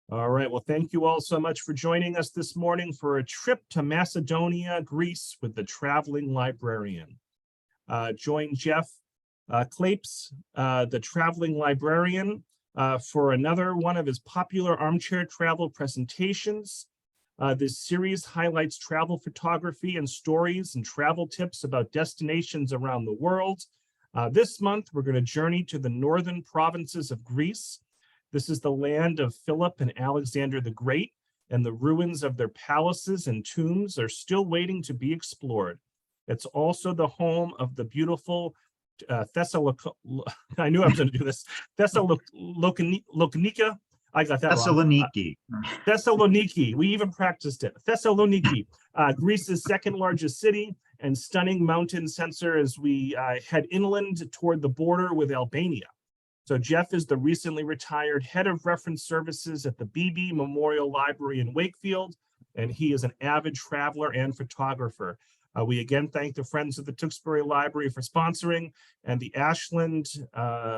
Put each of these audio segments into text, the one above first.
All right. Well, thank you all so much for joining us this morning for a trip to Macedonia, Greece with the Traveling Librarian. Join Jeff Klapes, the Traveling Librarian, for another one of his popular armchair travel presentations. This series highlights travel photography and stories and travel tips about destinations around the world. This month, we're going to journey to the northern provinces of Greece. This is the land of Philip and Alexander the Great, and the ruins of their palaces and tombs are still waiting to be explored. It's also the home of the beautiful I knew I was going to do this. Thessaloniki. I got that Thessaloniki. Thessaloniki. We even practiced it. Thessaloniki, Greece's second largest city and stunning mountain censer as we head inland toward the border with Albania. So Jeff is the recently retired head of reference services at the Beebe Memorial Library in Wakefield, and he is an avid traveler and photographer. We again thank the Friends of the Tewksbury Library for sponsoring, and the Ashland,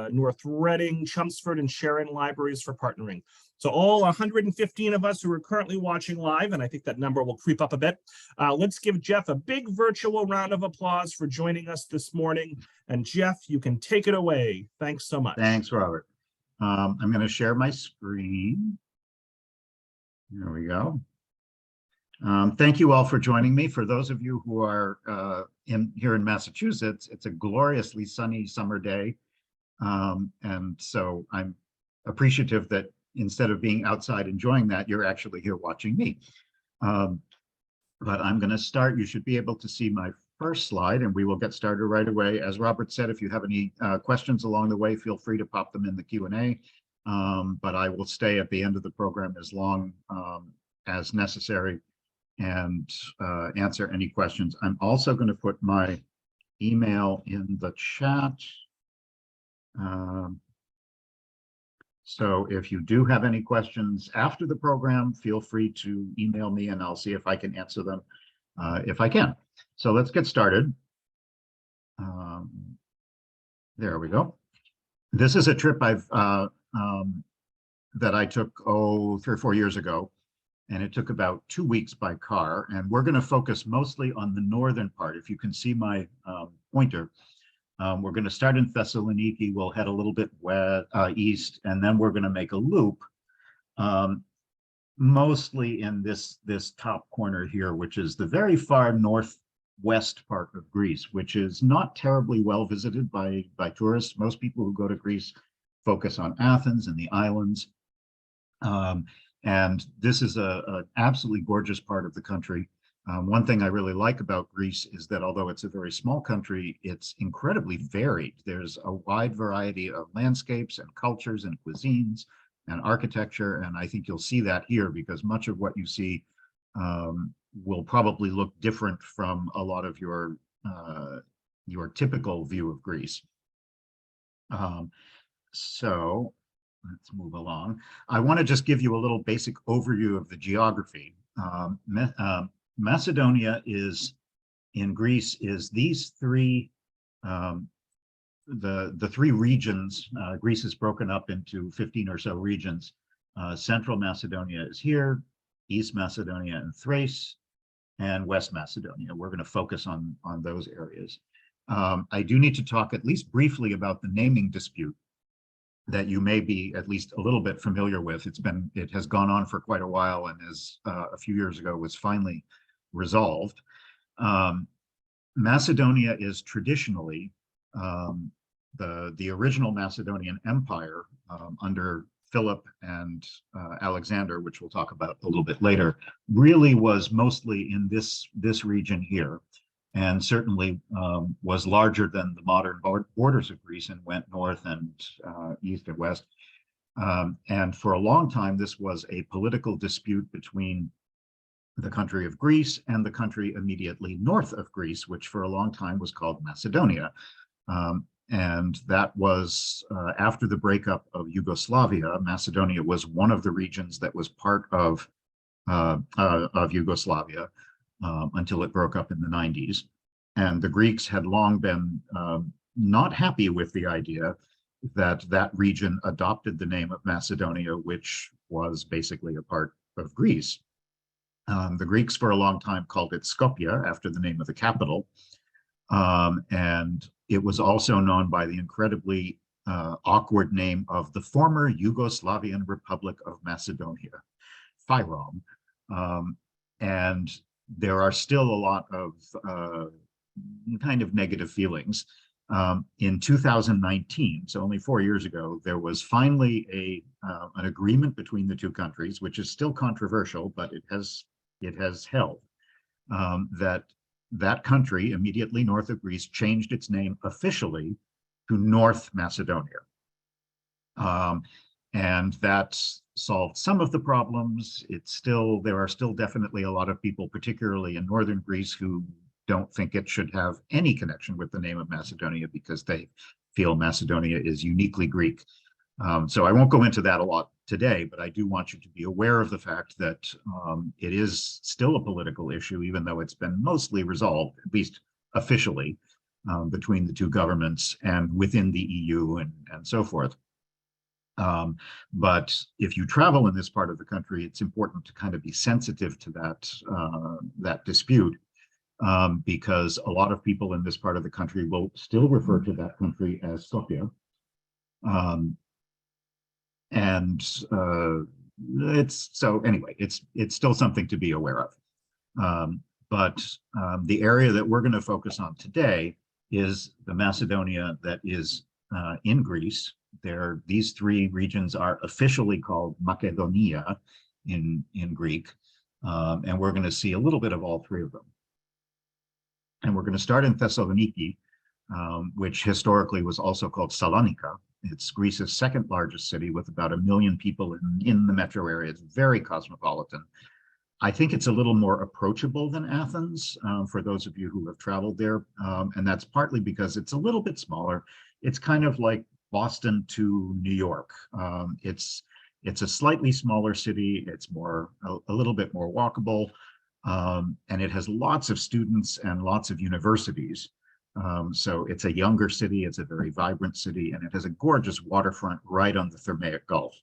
North Reading, Chelmsford, and Sharon libraries for partnering. So all 115 of us who are currently watching live, and I think that number will creep up a bit, let's give Jeff a big virtual round of applause for joining us this morning. And Jeff, you can take it away. Thanks so much. Thanks, Robert. I'm going to share my screen. There we go. Thank you all for joining me. For those of you who are here in Massachusetts, it's a gloriously sunny summer day. And so I'm appreciative that instead of being outside enjoying that, you're actually here watching me. But I'm going to start. You should be able to see my first slide, and we will get started right away. As Robert said, if you have any questions along the way, feel free to pop them in the Q&A. But I will stay at the end of the program as long as necessary and answer any questions. I'm also going to put my email in the chat. So if you do have any questions after the program, feel free to email me and I'll see if I can answer them if I can. So let's get started. There we go. This is a trip that I took 3 or 4 years ago, and it took about 2 weeks by car. And we're going to focus mostly on the northern part. If you can see my pointer, we're going to start in Thessaloniki. We'll head a little bit east, and then we're going to make a loop, mostly in this top corner here, which is the very far northwest part of Greece, which is not terribly well visited by tourists. Most people who go to Greece focus on Athens and the islands. And this is an absolutely gorgeous part of the country. One thing I really like about Greece is that although it's a very small country, it's incredibly varied. There's a wide variety of landscapes and cultures and cuisines and architecture. And I think you'll see that here, because much of what you see will probably look different from a lot of your typical view of Greece. So let's move along. I want to just give you a little basic overview of the geography. Macedonia in Greece is these three, the three regions. Greece is broken up into 15 or so regions. Central Macedonia is here, East Macedonia and Thrace, and West Macedonia. We're going to focus on those areas. I do need to talk at least briefly about the naming dispute that you may be at least a little bit familiar with. It has gone on for quite a while, and as a few years ago was finally resolved. Macedonia is traditionally the original Macedonian Empire under Philip and Alexander, which we'll talk about a little bit later, really was mostly in this region here, and certainly was larger than the modern borders of Greece and went north and east and west. And for a long time, this was a political dispute between the country of Greece and the country immediately north of Greece, which for a long time was called Macedonia. And that was after the breakup of Yugoslavia. Macedonia was one of the regions that was part of Yugoslavia until it broke up in the 90s. And the Greeks had long been not happy with the idea that region adopted the name of Macedonia, which was basically a part of Greece. The Greeks for a long time called it Skopje, after the name of the capital. And it was also known by the incredibly awkward name of the former Yugoslavian Republic of Macedonia, FYROM. And there are still a lot of kind of negative feelings. In 2019, so only 4 years ago, there was finally an agreement between the two countries, which is still controversial, but it has held, that country immediately north of Greece changed its name officially to North Macedonia. And that solved some of the problems. There are still definitely a lot of people, particularly in northern Greece, who don't think it should have any connection with the name of Macedonia because they feel Macedonia is uniquely Greek. So I won't go into that a lot today, but I do want you to be aware of the fact that it is still a political issue, even though it's been mostly resolved, at least officially, between the two governments and within the EU and so forth. But if you travel in this part of the country, it's important to kind of be sensitive to that dispute, because a lot of people in this part of the country will still refer to that country as Skopje. It's still something to be aware of. But the area that we're going to focus on today is the Macedonia that is in Greece. These three regions are officially called Macedonia in Greek, and we're going to see a little bit of all three of them. And we're going to start in Thessaloniki, which historically was also called Salonika. It's Greece's second largest city with about 1 million people in the metro area. It's very cosmopolitan. I think it's a little more approachable than Athens for those of you who have traveled there. And that's partly because it's a little bit smaller. It's kind of like Boston to New York. It's a slightly smaller city. It's a little bit more walkable. And it has lots of students and lots of universities. So it's a younger city, it's a very vibrant city, and it has a gorgeous waterfront right on the Thermaic Gulf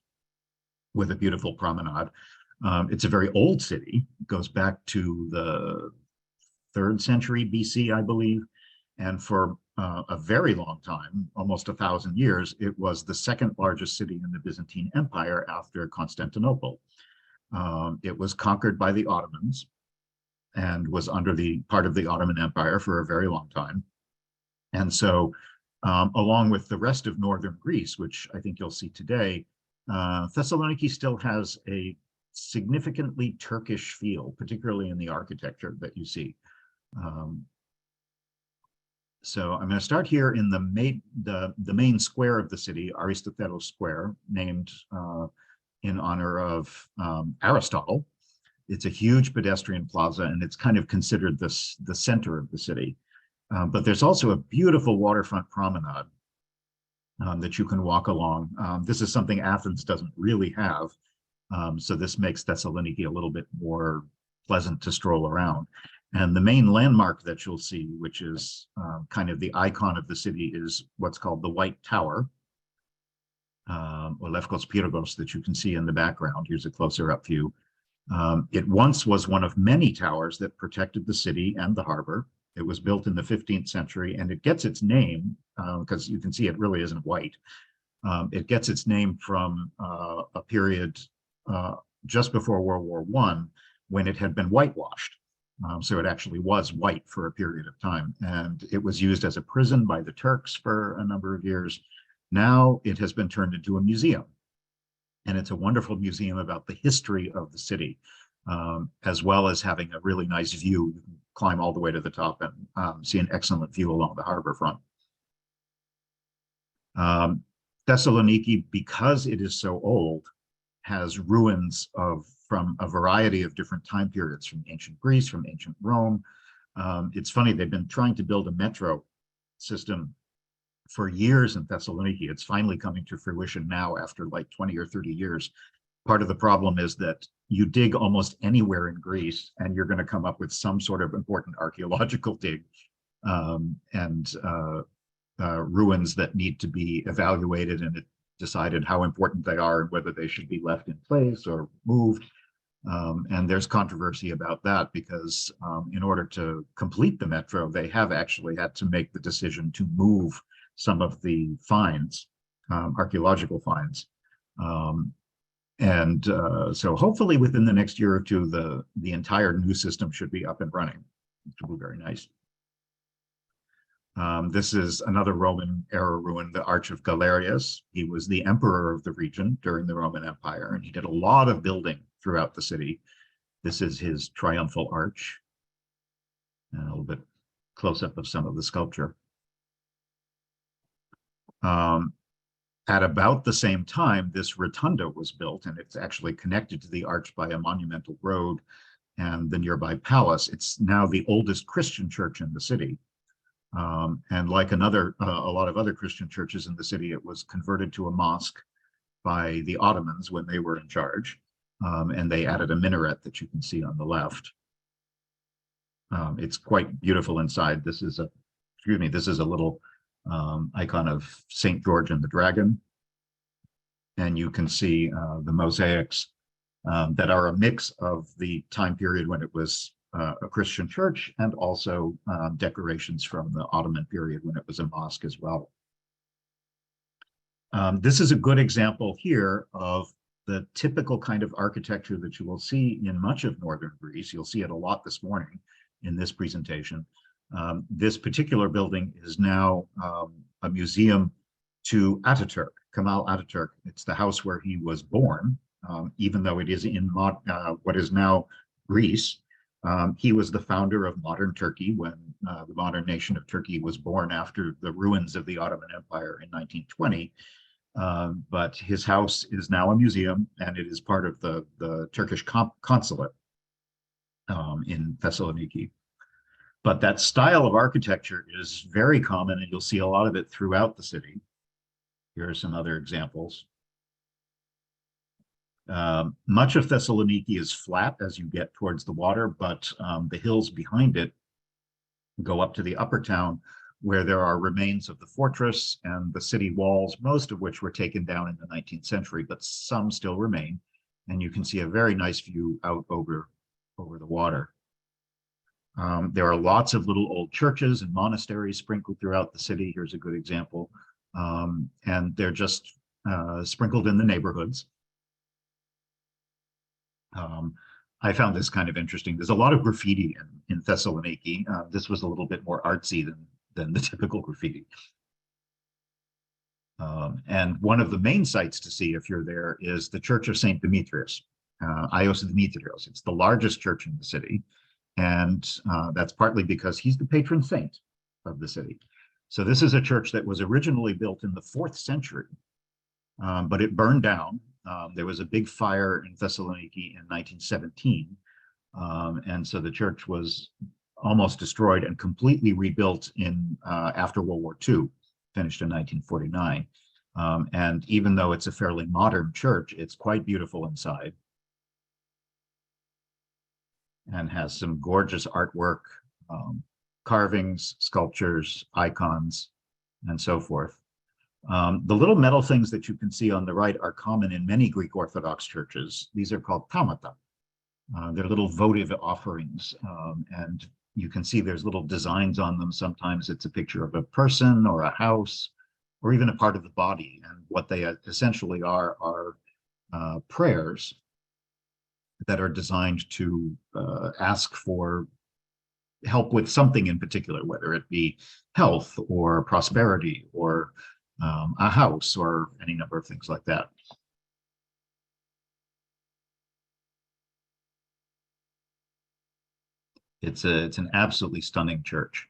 with a beautiful promenade. It's a very old city. It goes back to the 3rd century BC, I believe. And for a very long time, almost 1,000 years, it was the second largest city in the Byzantine Empire after Constantinople. It was conquered by the Ottomans and was under the part of the Ottoman Empire for a very long time. And so, along with the rest of northern Greece, which I think you'll see today, Thessaloniki still has a significantly Turkish feel, particularly in the architecture that you see. So I'm going to start here in the main square of the city, Aristoteles Square, named in honor of Aristotle. It's a huge pedestrian plaza, and it's kind of considered the center of the city. But there's also a beautiful waterfront promenade that you can walk along. This is something Athens doesn't really have. So this makes Thessaloniki a little bit more pleasant to stroll around. And the main landmark that you'll see, which is kind of the icon of the city, is what's called the White Tower, or Lefkos Pyrgos, that you can see in the background. Here's a closer up view. It once was one of many towers that protected the city and the harbor. It was built in the 15th century, and it gets its name, because you can see it really isn't white. It gets its name from a period just before World War I, when it had been whitewashed. So it actually was white for a period of time, and it was used as a prison by the Turks for a number of years. Now it has been turned into a museum, and it's a wonderful museum about the history of the city, as well as having a really nice view. You can climb all the way to the top and see an excellent view along the harbor front. Thessaloniki, because it is so old, has ruins from a variety of different time periods, from ancient Greece, from ancient Rome. It's funny, they've been trying to build a metro system for years in Thessaloniki. It's finally coming to fruition now after like 20 or 30 years. Part of the problem is that you dig almost anywhere in Greece and you're going to come up with some sort of important archaeological dig. ruins that need to be evaluated, and it decided how important they are and whether they should be left in place or moved. And there's controversy about that because in order to complete the metro, they have actually had to make the decision to move some of the finds, archaeological finds. So hopefully within the next year or two, the entire new system should be up and running, which will be very nice. This is another Roman era ruin, the Arch of Galerius. He was the emperor of the region during the Roman Empire, and he did a lot of building throughout the city. This is his triumphal arch. And a little bit close-up of some of the sculpture. At about the same time, this rotunda was built, and it's actually connected to the arch by a monumental road and the nearby palace. It's now the oldest Christian church in the city. And like a lot of other Christian churches in the city, it was converted to a mosque by the Ottomans when they were in charge. And they added a minaret that you can see on the left. It's quite beautiful inside. This is a little icon of St. George and the Dragon. And you can see the mosaics that are a mix of the time period when it was a Christian church and also decorations from the Ottoman period when it was a mosque as well. This is a good example here of the typical kind of architecture that you will see in much of northern Greece. You'll see it a lot this morning in this presentation. This particular building is now a museum to Ataturk, Kemal Ataturk. It's the house where he was born, even though it is in what is now Greece. He was the founder of modern Turkey when the modern nation of Turkey was born after the ruins of the Ottoman Empire in 1920. But his house is now a museum, and it is part of the Turkish consulate in Thessaloniki. But that style of architecture is very common, and you'll see a lot of it throughout the city. Here are some other examples. Much of Thessaloniki is flat as you get towards the water, but the hills behind it go up to the upper town, where there are remains of the fortress and the city walls, most of which were taken down in the 19th century, but some still remain. And you can see a very nice view out over the water. There are lots of little old churches and monasteries sprinkled throughout the city. Here's a good example. And they're just sprinkled in the neighborhoods. I found this kind of interesting. There's a lot of graffiti in Thessaloniki. This was a little bit more artsy than the typical graffiti. And one of the main sites to see if you're there is the Church of St. Demetrius, Ios Demetrios. It's the largest church in the city. And that's partly because he's the patron saint of the city. So this is a church that was originally built in the 4th century, but it burned down. There was a big fire in Thessaloniki in 1917. And so the church was almost destroyed and completely rebuilt after World War II, finished in 1949. And even though it's a fairly modern church, it's quite beautiful inside and has some gorgeous artwork, carvings, sculptures, icons, and so forth. The little metal things that you can see on the right are common in many Greek Orthodox churches. These are called taumata. They're little votive offerings, and you can see there's little designs on them. Sometimes it's a picture of a person or a house or even a part of the body. And what they essentially are prayers that are designed to ask for help with something in particular, whether it be health or prosperity or a house or any number of things like that. It's an absolutely stunning church.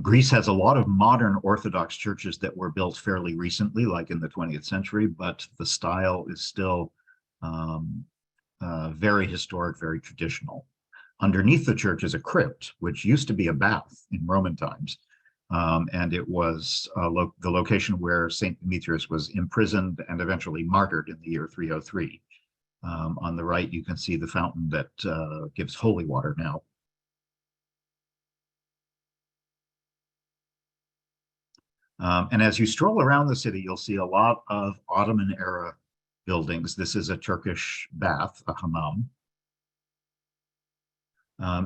Greece has a lot of modern Orthodox churches that were built fairly recently, like in the 20th century, but the style is still very historic, very traditional. Underneath the church is a crypt, which used to be a bath in Roman times. And it was the location where St. Demetrius was imprisoned and eventually martyred in the year 303. On the right, you can see the fountain that gives holy water now. And as you stroll around the city, you'll see a lot of Ottoman era buildings. This is a Turkish bath, a hammam,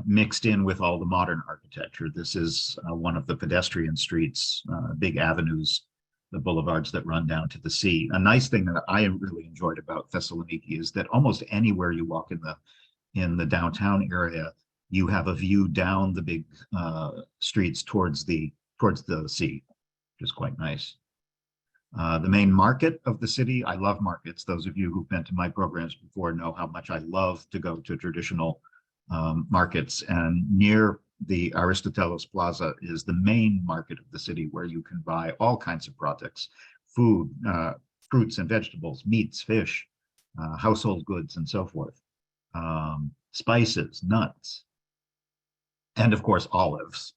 mixed in with all the modern architecture. This is one of the pedestrian streets, big avenues, the boulevards that run down to the sea. A nice thing that I really enjoyed about Thessaloniki is that almost anywhere you walk in the downtown area, you have a view down the big streets towards the sea, which is quite nice. The main market of the city, I love markets. Those of you who've been to my programs before know how much I love to go to traditional markets. And near the Aristoteles Plaza is the main market of the city, where you can buy all kinds of products, food, fruits and vegetables, meats, fish, household goods, and so forth. Spices, nuts, and of course, olives.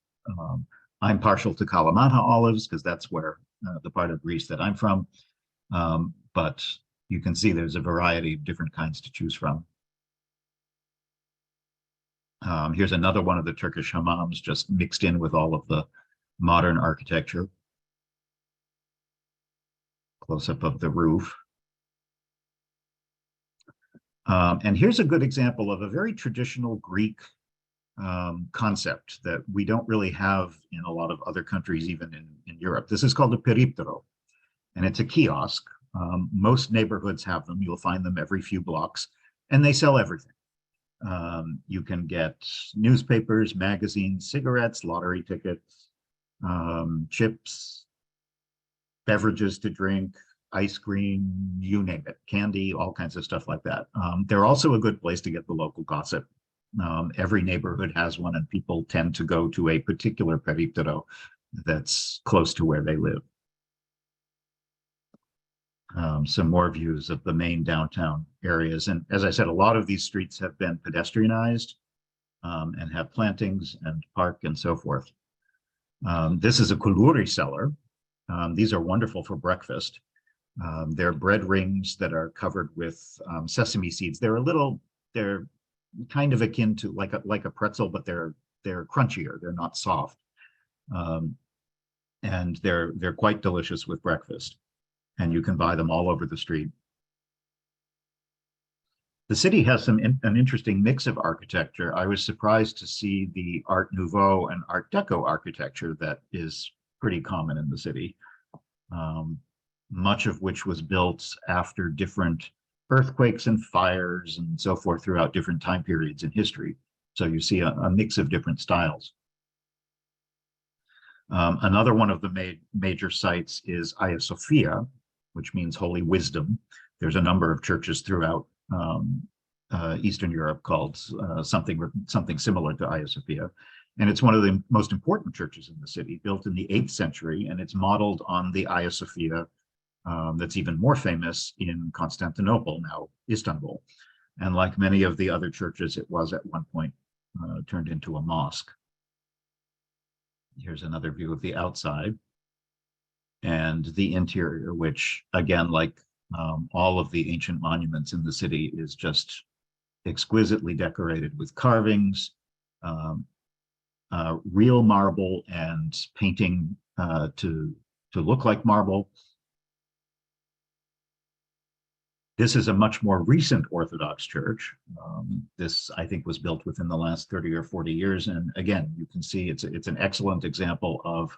I'm partial to Kalamata olives because that's where the part of Greece that I'm from. But you can see there's a variety of different kinds to choose from. Here's another one of the Turkish hammams, just mixed in with all of the modern architecture. Close-up of the roof. And here's a good example of a very traditional Greek concept that we don't really have in a lot of other countries, even in Europe. This is called a periptero, and it's a kiosk. Most neighborhoods have them. You'll find them every few blocks, and they sell everything. You can get newspapers, magazines, cigarettes, lottery tickets, chips, beverages to drink, ice cream, you name it, candy, all kinds of stuff like that. They're also a good place to get the local gossip. Every neighborhood has one, and people tend to go to a particular periptero that's close to where they live. Some more views of the main downtown areas. And as I said, a lot of these streets have been pedestrianized and have plantings and park and so forth. This is a kuluri cellar. These are wonderful for breakfast. They're bread rings that are covered with sesame seeds. They're kind of akin to like a pretzel, but they're crunchier. They're not soft. And they're quite delicious with breakfast. And you can buy them all over the street. The city has an interesting mix of architecture. I was surprised to see the Art Nouveau and Art Deco architecture that is pretty common in the city, much of which was built after different earthquakes and fires and so forth throughout different time periods in history. So you see a mix of different styles. Another one of the major sites is Hagia Sophia, which means holy wisdom. There's a number of churches throughout Eastern Europe called something similar to Hagia Sophia. And it's one of the most important churches in the city, built in the 8th century, and it's modeled on the Hagia Sophia that's even more famous in Constantinople, now Istanbul. And like many of the other churches, it was at one point turned into a mosque. Here's another view of the outside. And the interior, which again, like all of the ancient monuments in the city, is just exquisitely decorated with carvings, real marble, and painting to look like marble. This is a much more recent Orthodox church. This, I think, was built within the last 30 or 40 years. And again, you can see it's an excellent example of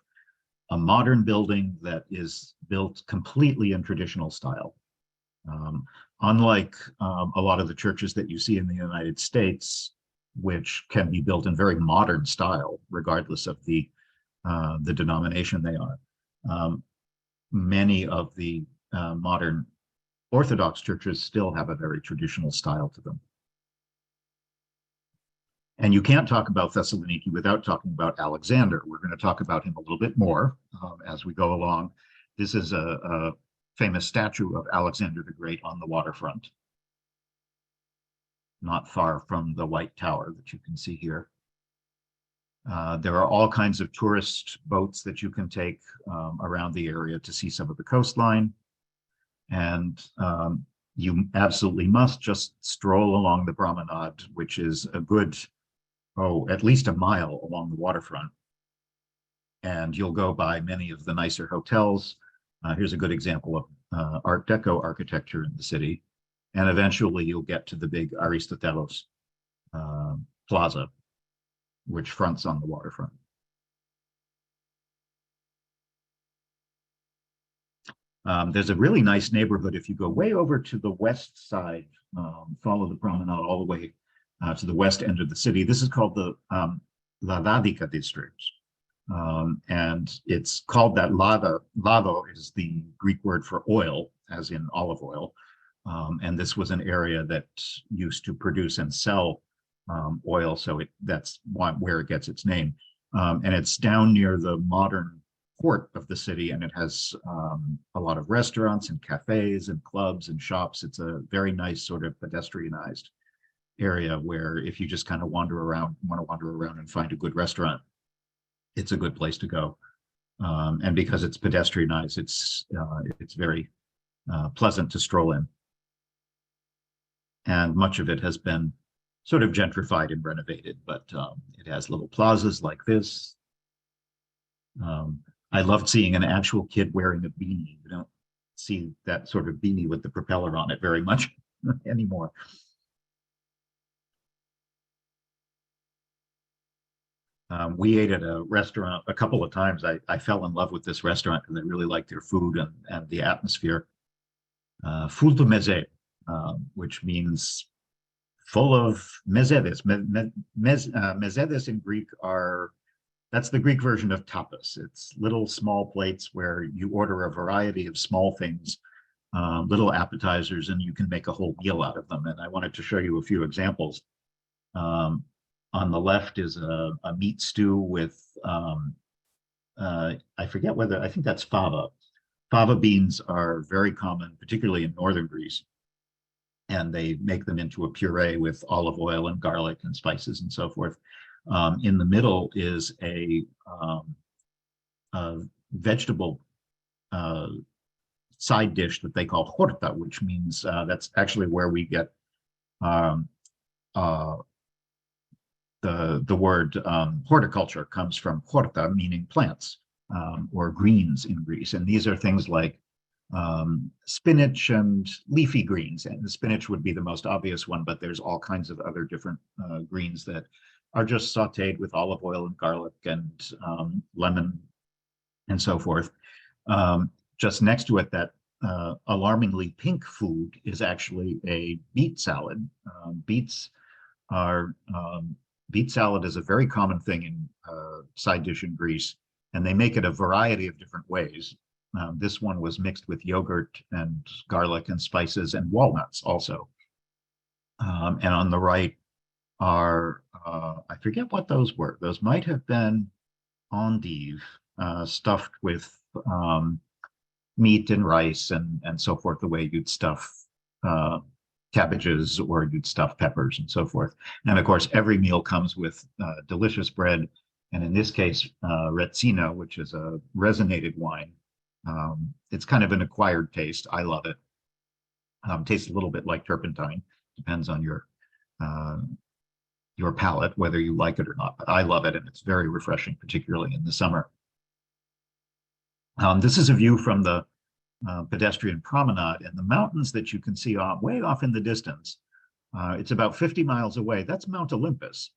a modern building that is built completely in traditional style. Unlike a lot of the churches that you see in the United States, which can be built in very modern style, regardless of the denomination they are. Many of the modern Orthodox churches still have a very traditional style to them. And you can't talk about Thessaloniki without talking about Alexander. We're going to talk about him a little bit more as we go along. This is a famous statue of Alexander the Great on the waterfront, not far from the White Tower that you can see here. There are all kinds of tourist boats that you can take around the area to see some of the coastline. And you absolutely must just stroll along the promenade, which is a good, at least a mile along the waterfront. and you'll go by many of the nicer hotels. Here's a good example of Art Deco architecture in the city. And eventually you'll get to the big Aristoteles Plaza, which fronts on the waterfront. There's a really nice neighborhood if you go way over to the west side, follow the promenade all the way to the west end of the city. This is called the Lavadica district. And it's called that. Lavo is the Greek word for oil, as in olive oil. And this was an area that used to produce and sell oil, so that's where it gets its name. And it's down near the modern port of the city, and it has a lot of restaurants and cafes and clubs and shops. It's a very nice sort of pedestrianized area where if you just kind of want to wander around and find a good restaurant, it's a good place to go. And because it's pedestrianized, it's very pleasant to stroll in. And much of it has been sort of gentrified and renovated, but it has little plazas like this. I loved seeing an actual kid wearing a beanie. You don't see that sort of beanie with the propeller on it very much anymore. We ate at a restaurant a couple of times. I fell in love with this restaurant because I really liked their food and the atmosphere. Full to meze, which means full of mezedes. Mezedes in Greek that's the Greek version of tapas. It's little small plates where you order a variety of small things, little appetizers, and you can make a whole meal out of them. And I wanted to show you a few examples. On the left is a meat stew with, I forget whether, I think that's fava. Fava beans are very common, particularly in northern Greece. And they make them into a puree with olive oil and garlic and spices and so forth. In the middle is a vegetable side dish that they call horta, which means that's actually where we get the word horticulture comes from horta, meaning plants or greens in Greece. And these are things like spinach and leafy greens. And the spinach would be the most obvious one, but there's all kinds of other different greens that are just sauteed with olive oil and garlic and lemon and so forth. Just next to it, that alarmingly pink food is actually a beet salad. Beet salad is a very common thing in side dish in Greece, and they make it a variety of different ways. This one was mixed with yogurt and garlic and spices and walnuts also. And on the right are, I forget what those were. Those might have been endive, stuffed with meat and rice and so forth, the way you'd stuff cabbages or you'd stuff peppers and so forth. And of course, every meal comes with delicious bread. And in this case, Retsina, which is a resinated wine. It's kind of an acquired taste. I love it. Tastes a little bit like turpentine. Depends on your palate, whether you like it or not. But I love it, and it's very refreshing, particularly in the summer. This is a view from the pedestrian promenade, and the mountains that you can see way off in the distance. It's about 50 miles away. That's Mount Olympus,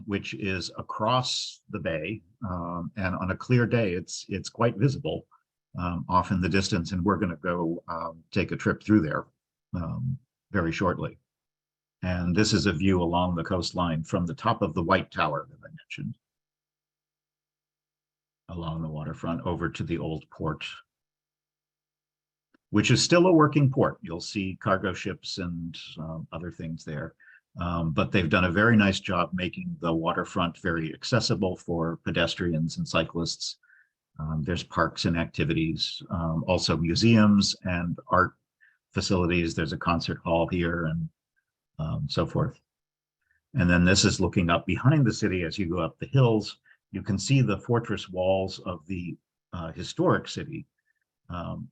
which is across the bay, and on a clear day, it's quite visible off in the distance. And we're going to go take a trip through there very shortly. And this is a view along the coastline from the top of the White Tower that I mentioned, along the waterfront over to the old port, which is still a working port. You'll see cargo ships and other things there. But they've done a very nice job making the waterfront very accessible for pedestrians and cyclists. There's parks and activities, also museums and art facilities. There's a concert hall here and so forth. And then this is looking up behind the city as you go up the hills. You can see the fortress walls of the historic city.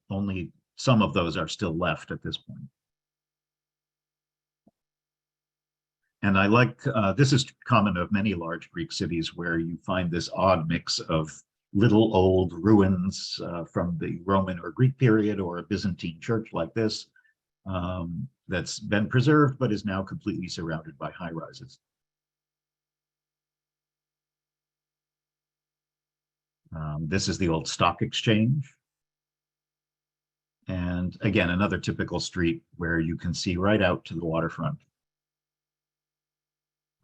Only some of those are still left at this point. And I like, this is common of many large Greek cities where you find this odd mix of little old ruins from the Roman or Greek period, or a Byzantine church like this that's been preserved but is now completely surrounded by high rises. This is the old stock exchange. And again, another typical street where you can see right out to the waterfront.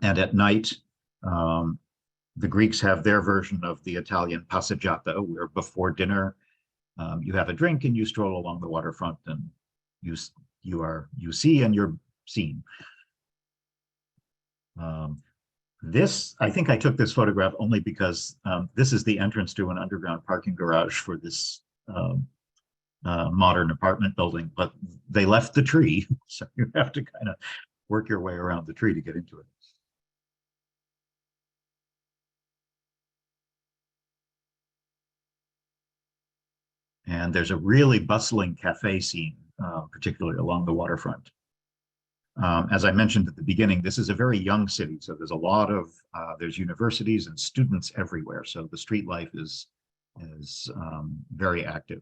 And at night, the Greeks have their version of the Italian passeggiata, where before dinner, you have a drink and you stroll along the waterfront, and you see and you're seen. This, I think I took this photograph only because this is the entrance to an underground parking garage for this modern apartment building, but they left the tree, so you have to kind of work your way around the tree to get into it. And there's a really bustling cafe scene, particularly along the waterfront. As I mentioned at the beginning, this is a very young city, so there's a lot of, there's universities and students everywhere, so the street life is very active.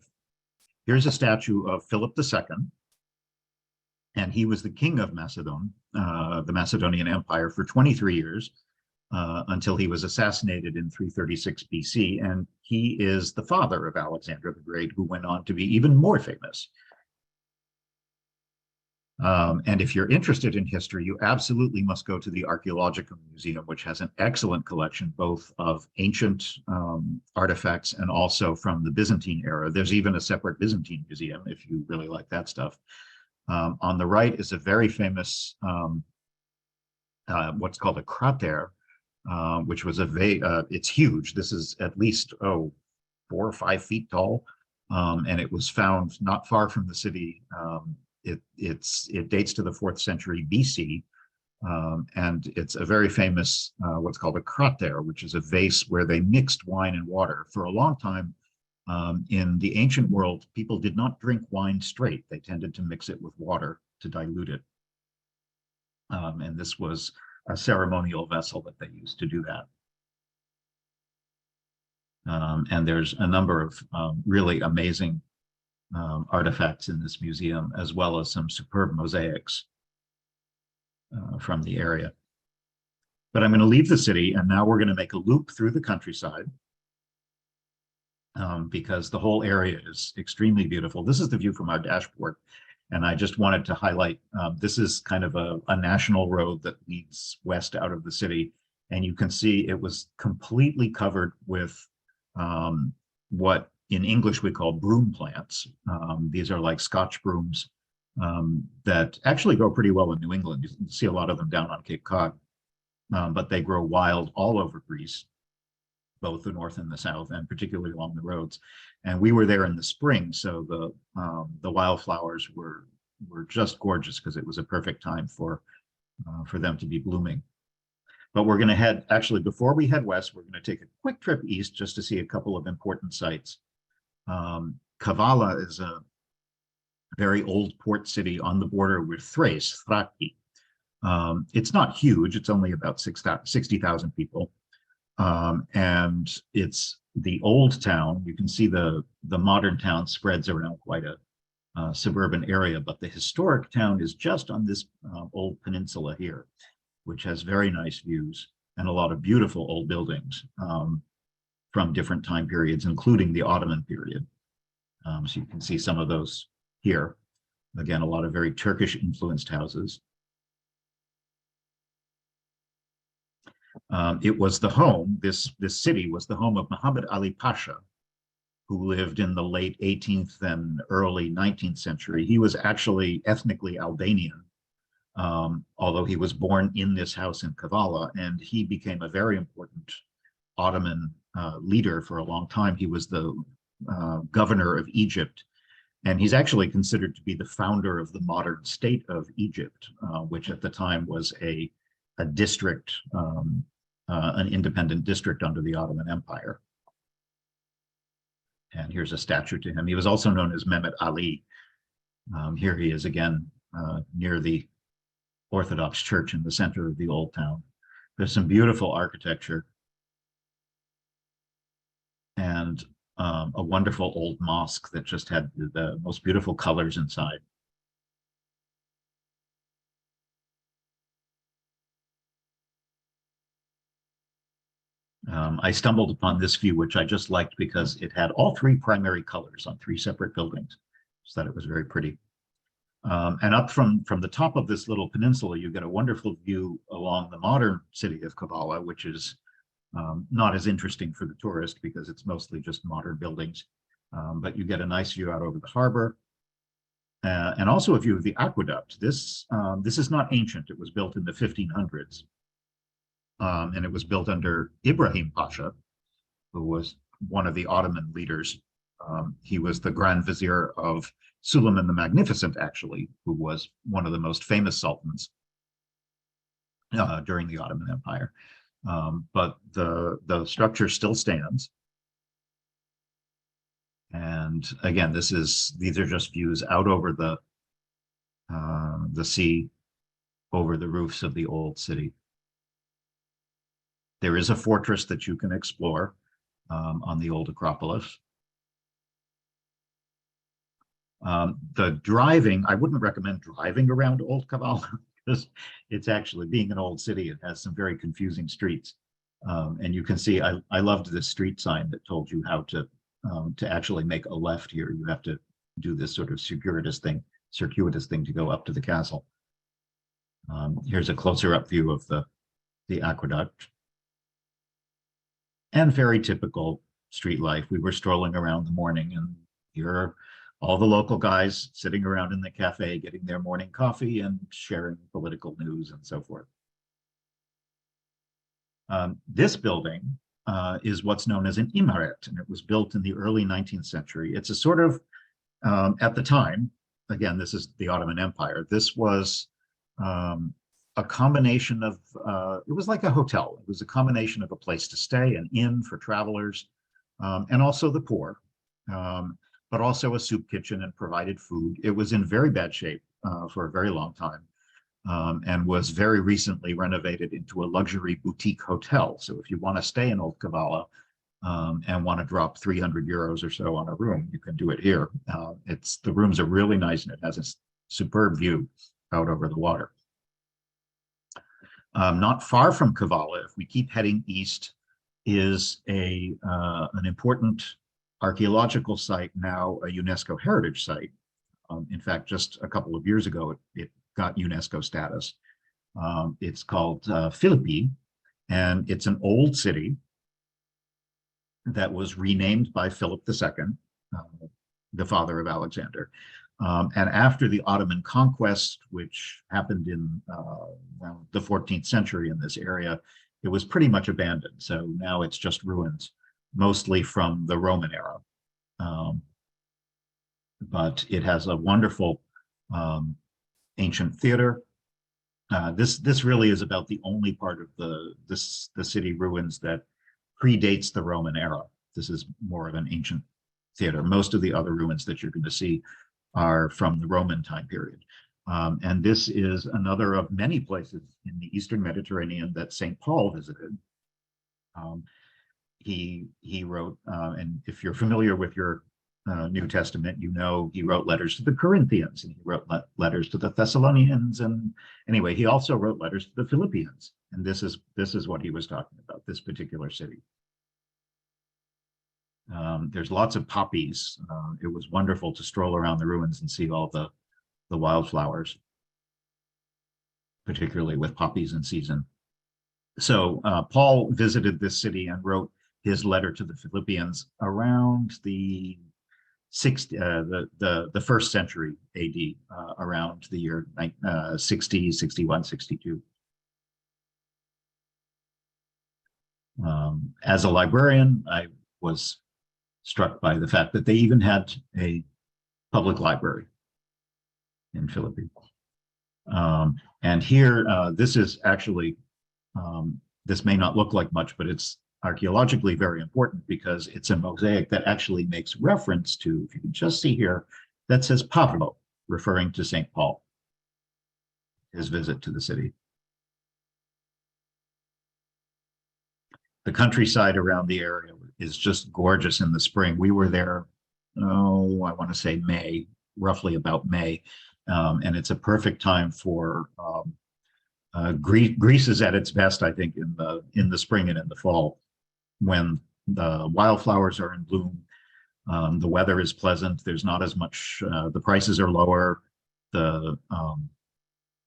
Here's a statue of Philip II, and he was the king of Macedon, the Macedonian Empire, for 23 years, until he was assassinated in 336 BC, and he is the father of Alexander the Great, who went on to be even more famous. And if you're interested in history, you absolutely must go to the Archaeological Museum, which has an excellent collection both of ancient artifacts and also from the Byzantine era. There's even a separate Byzantine museum if you really like that stuff. On the right is a very famous, what's called a crater, which was it's huge. This is at least, 4 or 5 feet tall. And it was found not far from the city. It dates to the 4th century BC, and it's a very famous what's called a crater, which is a vase where they mixed wine and water. For a long time in the ancient world, people did not drink wine straight. They tended to mix it with water to dilute it. And this was a ceremonial vessel that they used to do that. And there's a number of really amazing artifacts in this museum, as well as some superb mosaics from the area. But I'm going to leave the city, and now we're going to make a loop through the countryside because the whole area is extremely beautiful. This is the view from our dashboard, and I just wanted to highlight, this is kind of a national road that leads west out of the city, and you can see it was completely covered with what in English we call broom plants. These are like Scotch brooms that actually grow pretty well in New England. You can see a lot of them down on Cape Cod, but they grow wild all over Greece, both the north and the south, and particularly along the roads. And we were there in the spring, so the wildflowers were just gorgeous because it was a perfect time for them to be blooming. But we're going to head, actually, before we head west, we're going to take a quick trip east just to see a couple of important sites. Kavala is a very old port city on the border with Thrace, Thraki. It's not huge, it's only about 60,000 people. And it's the old town. You can see the modern town spreads around quite a suburban area, but the historic town is just on this old peninsula here, which has very nice views and a lot of beautiful old buildings from different time periods, including the Ottoman period. So you can see some of those here. Again, a lot of very Turkish influenced houses. It was the home, this city was the home of Muhammad Ali Pasha, who lived in the late 18th and early 19th century. He was actually ethnically Albanian, although he was born in this house in Kavala, and he became a very important Ottoman leader for a long time. He was the governor of Egypt, and he's actually considered to be the founder of the modern state of Egypt, which at the time was a district, an independent district under the Ottoman Empire. And here's a statue to him. He was also known as Mehmet Ali. Here he is again near the Orthodox Church in the center of the old town. There's some beautiful architecture. And and a wonderful old mosque that just had the most beautiful colors inside. I stumbled upon this view, which I just liked because it had all three primary colors on three separate buildings. So that it was very pretty. And up from the top of this little peninsula, you get a wonderful view along the modern city of Kavala, which is not as interesting for the tourist because it's mostly just modern buildings. But you get a nice view out over the harbor. And also a view of the aqueduct. This is not ancient. It was built in the 1500s. And it was built under Ibrahim Pasha, who was one of the Ottoman leaders. He was the Grand Vizier of Suleiman the Magnificent, actually, who was one of the most famous sultans during the Ottoman Empire. But the structure still stands. And again, these are just views out over the sea, over the roofs of the old city. There is a fortress that you can explore on the old Acropolis. The driving, I wouldn't recommend driving around Old Kavala because it's actually, being an old city, it has some very confusing streets. And you can see, I loved this street sign that told you how to actually make a left here. You have to do this sort of circuitous thing to go up to the castle. Here's a closer up view of the aqueduct. And very typical street life. We were strolling around the morning, and here are all the local guys sitting around in the cafe getting their morning coffee and sharing political news and so forth. This building is what's known as an imaret, and it was built in the early 19th century. It's a sort of, at the time, again, this is the Ottoman Empire, this was a combination of, it was like a hotel. It was a combination of a place to stay, an inn for travelers, and also the poor, but also a soup kitchen and provided food. It was in very bad shape for a very long time, and was very recently renovated into a luxury boutique hotel. So if you want to stay in Old Kavala and want to drop 300 euros or so on a room, you can do it here. The rooms are really nice, and it has a superb view out over the water. Not far from Kavala, if we keep heading east, is an important archaeological site, now a UNESCO heritage site. In fact, just a couple of years ago, it got UNESCO status. It's called Philippi, and it's an old city that was renamed by Philip II, the father of Alexander. And after the Ottoman conquest, which happened in the 14th century in this area, it was pretty much abandoned. So now it's just ruins, mostly from the Roman era. But it has a wonderful ancient theater. This really is about the only part of the city ruins that predates the Roman era. This is more of an ancient theater. Most of the other ruins that you're going to see are from the Roman time period. And this is another of many places in the Eastern Mediterranean that St. Paul visited. He wrote, and if you're familiar with your New Testament, you know he wrote letters to the Corinthians, and he wrote letters to the Thessalonians, and anyway, he also wrote letters to the Philippians. And this is what he was talking about, this particular city. There's lots of poppies. It was wonderful to stroll around the ruins and see all the wildflowers, particularly with poppies in season. So Paul visited this city and wrote his letter to the Philippians around the first century AD, around the year 60, 61, 62. As a librarian, I was struck by the fact that they even had a public library in Philippi. And here, this is actually, this may not look like much, but it's archaeologically very important because it's a mosaic that actually makes reference to, if you can just see here, that says Pavlo, referring to St. Paul, his visit to the city. The countryside around the area is just gorgeous in the spring. We were there, oh, I want to say May, roughly about May. And it's a perfect time for Greece is at its best, I think, in the spring and in the fall, when the wildflowers are in bloom. The weather is pleasant. There's not as much. The prices are lower.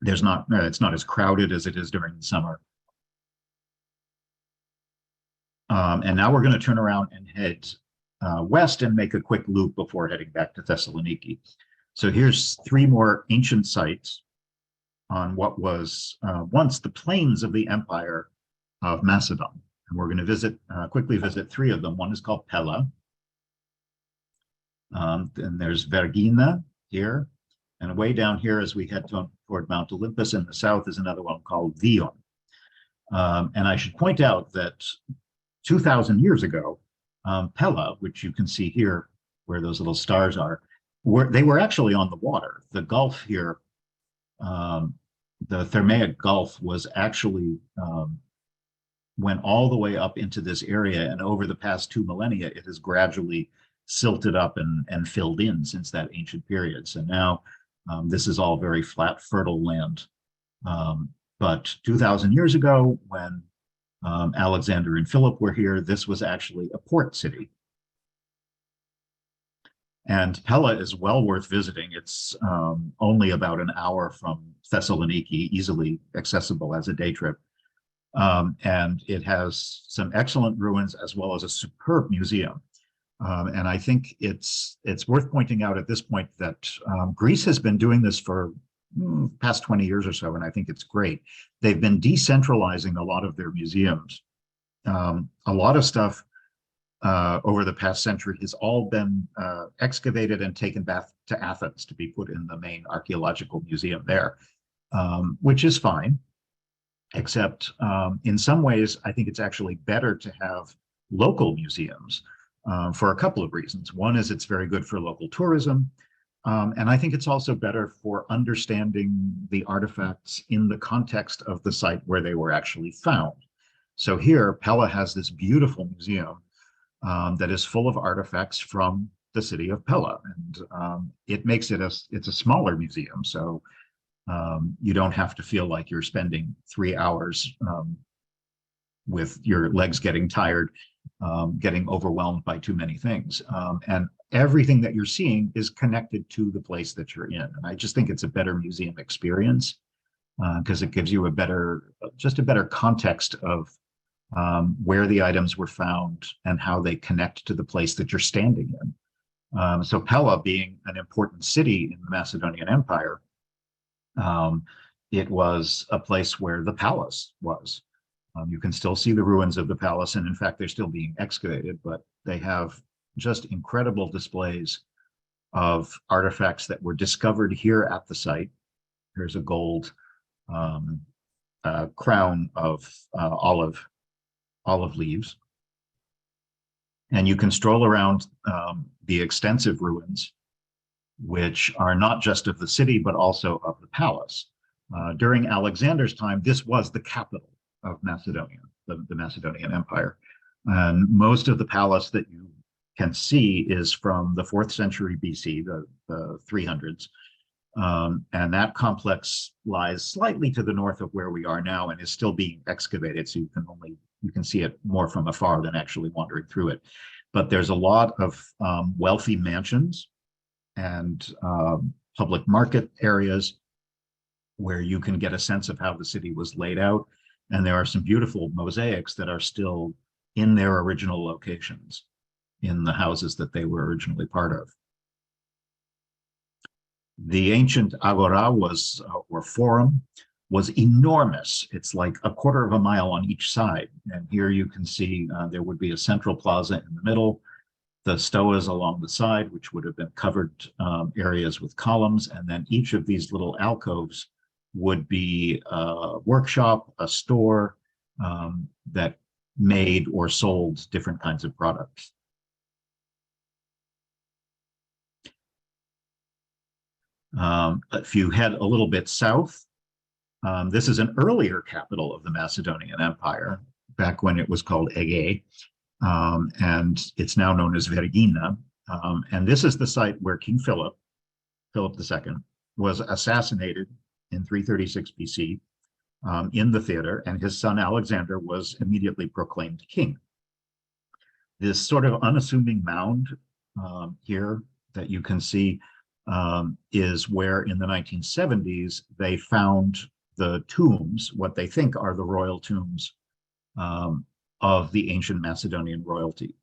It's not as crowded as it is during the summer. And now we're going to turn around and head west and make a quick loop before heading back to Thessaloniki. So here's 3 more ancient sites on what was once the plains of the Empire of Macedon. And we're going to quickly visit 3 of them. One is called Pella. Then there's Vergina here. And way down here as we head toward Mount Olympus in the south is another one called Dion. And I should point out that 2,000 years ago, Pella, which you can see here where those little stars are, they were actually on the water. The Gulf here, the Thermaic Gulf was actually went all the way up into this area, and over the past 2 millennia, it has gradually silted up and filled in since that ancient period. So now this is all very flat, fertile land. But 2,000 years ago, when Alexander and Philip were here, this was actually a port city. And Pella is well worth visiting. It's only about an hour from Thessaloniki, easily accessible as a day trip. And it has some excellent ruins as well as a superb museum. And I think it's worth pointing out at this point that Greece has been doing this for past 20 years or so, and I think it's great. They've been decentralizing a lot of their museums. A lot of stuff over the past century has all been excavated and taken back to Athens to be put in the main archaeological museum there, which is fine, except in some ways, I think it's actually better to have local museums for a couple of reasons. One is it's very good for local tourism, and I think it's also better for understanding the artifacts in the context of the site where they were actually found. So here, Pella has this beautiful museum that is full of artifacts from the city of Pella, and it makes it it's a smaller museum, so you don't have to feel like you're spending 3 hours with your legs getting tired, getting overwhelmed by too many things. And everything that you're seeing is connected to the place that you're in. And I just think it's a better museum experience because it gives you just a better context of where the items were found and how they connect to the place that you're standing in. So Pella, being an important city in the Macedonian Empire, it was a place where the palace was. You can still see the ruins of the palace, and in fact, they're still being excavated, but they have just incredible displays of artifacts that were discovered here at the site. Here's a gold crown of olive leaves. And you can stroll around the extensive ruins, which are not just of the city, but also of the palace. During Alexander's time, this was the capital of Macedonia, the Macedonian Empire. And most of the palace that you can see is from the 4th century BC, the 300s. And that complex lies slightly to the north of where we are now and is still being excavated. So you can see it more from afar than actually wandering through it. But there's a lot of wealthy mansions and public market areas where you can get a sense of how the city was laid out. And there are some beautiful mosaics that are still in their original locations in the houses that they were originally part of. The ancient agora or forum was enormous. It's like a quarter of a mile on each side. And here you can see there would be a central plaza in the middle, the stoas along the side, which would have been covered areas with columns. And then each of these little alcoves would be a workshop, a store that made or sold different kinds of products. If you head a little bit south, this is an earlier capital of the Macedonian Empire, back when it was called Ege. and it's now known as Vergina. And this is the site where King Philip II, was assassinated in 336 BC in the theater, and his son Alexander was immediately proclaimed king. This sort of unassuming mound here that you can see is where in the 1970s they found the tombs, what they think are the royal tombs of the ancient Macedonian royalty.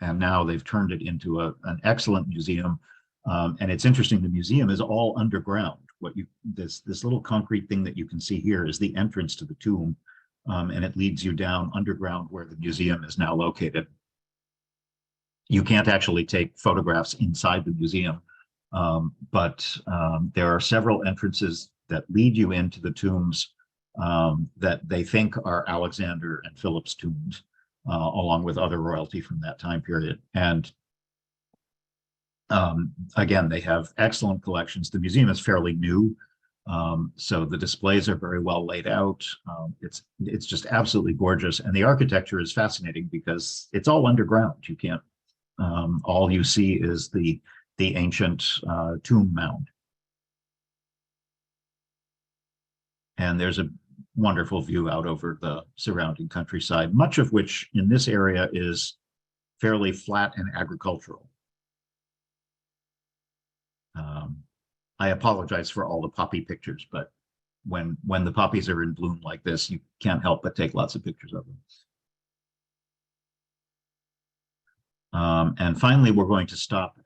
And now they've turned it into an excellent museum. And it's interesting, the museum is all underground. This little concrete thing that you can see here is the entrance to the tomb, and it leads you down underground where the museum is now located. You can't actually take photographs inside the museum, but there are several entrances that lead you into the tombs that they think are Alexander and Philip's tombs, along with other royalty from that time period. And again, they have excellent collections. The museum is fairly new, so the displays are very well laid out. It's just absolutely gorgeous, and the architecture is fascinating because it's all underground. You can't. All you see is the ancient tomb mound, and there's a wonderful view out over the surrounding countryside, much of which in this area is fairly flat and agricultural. I apologize for all the poppy pictures, but when the poppies are in bloom like this, you can't help but take lots of pictures of them. And finally, we're going to stop,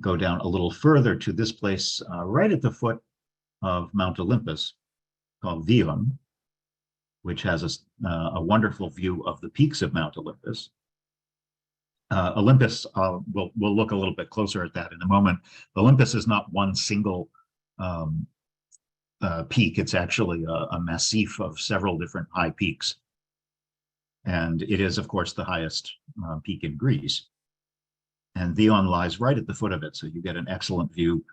go down a little further to this place right at the foot of Mount Olympus, called Vion, which has a wonderful view of the peaks of Mount Olympus. Olympus, we'll look a little bit closer at that in a moment. Olympus is not one single peak. It's actually a massif of several different high peaks. And it is, of course, the highest peak in Greece. And Vion lies right at the foot of it, so you get an excellent view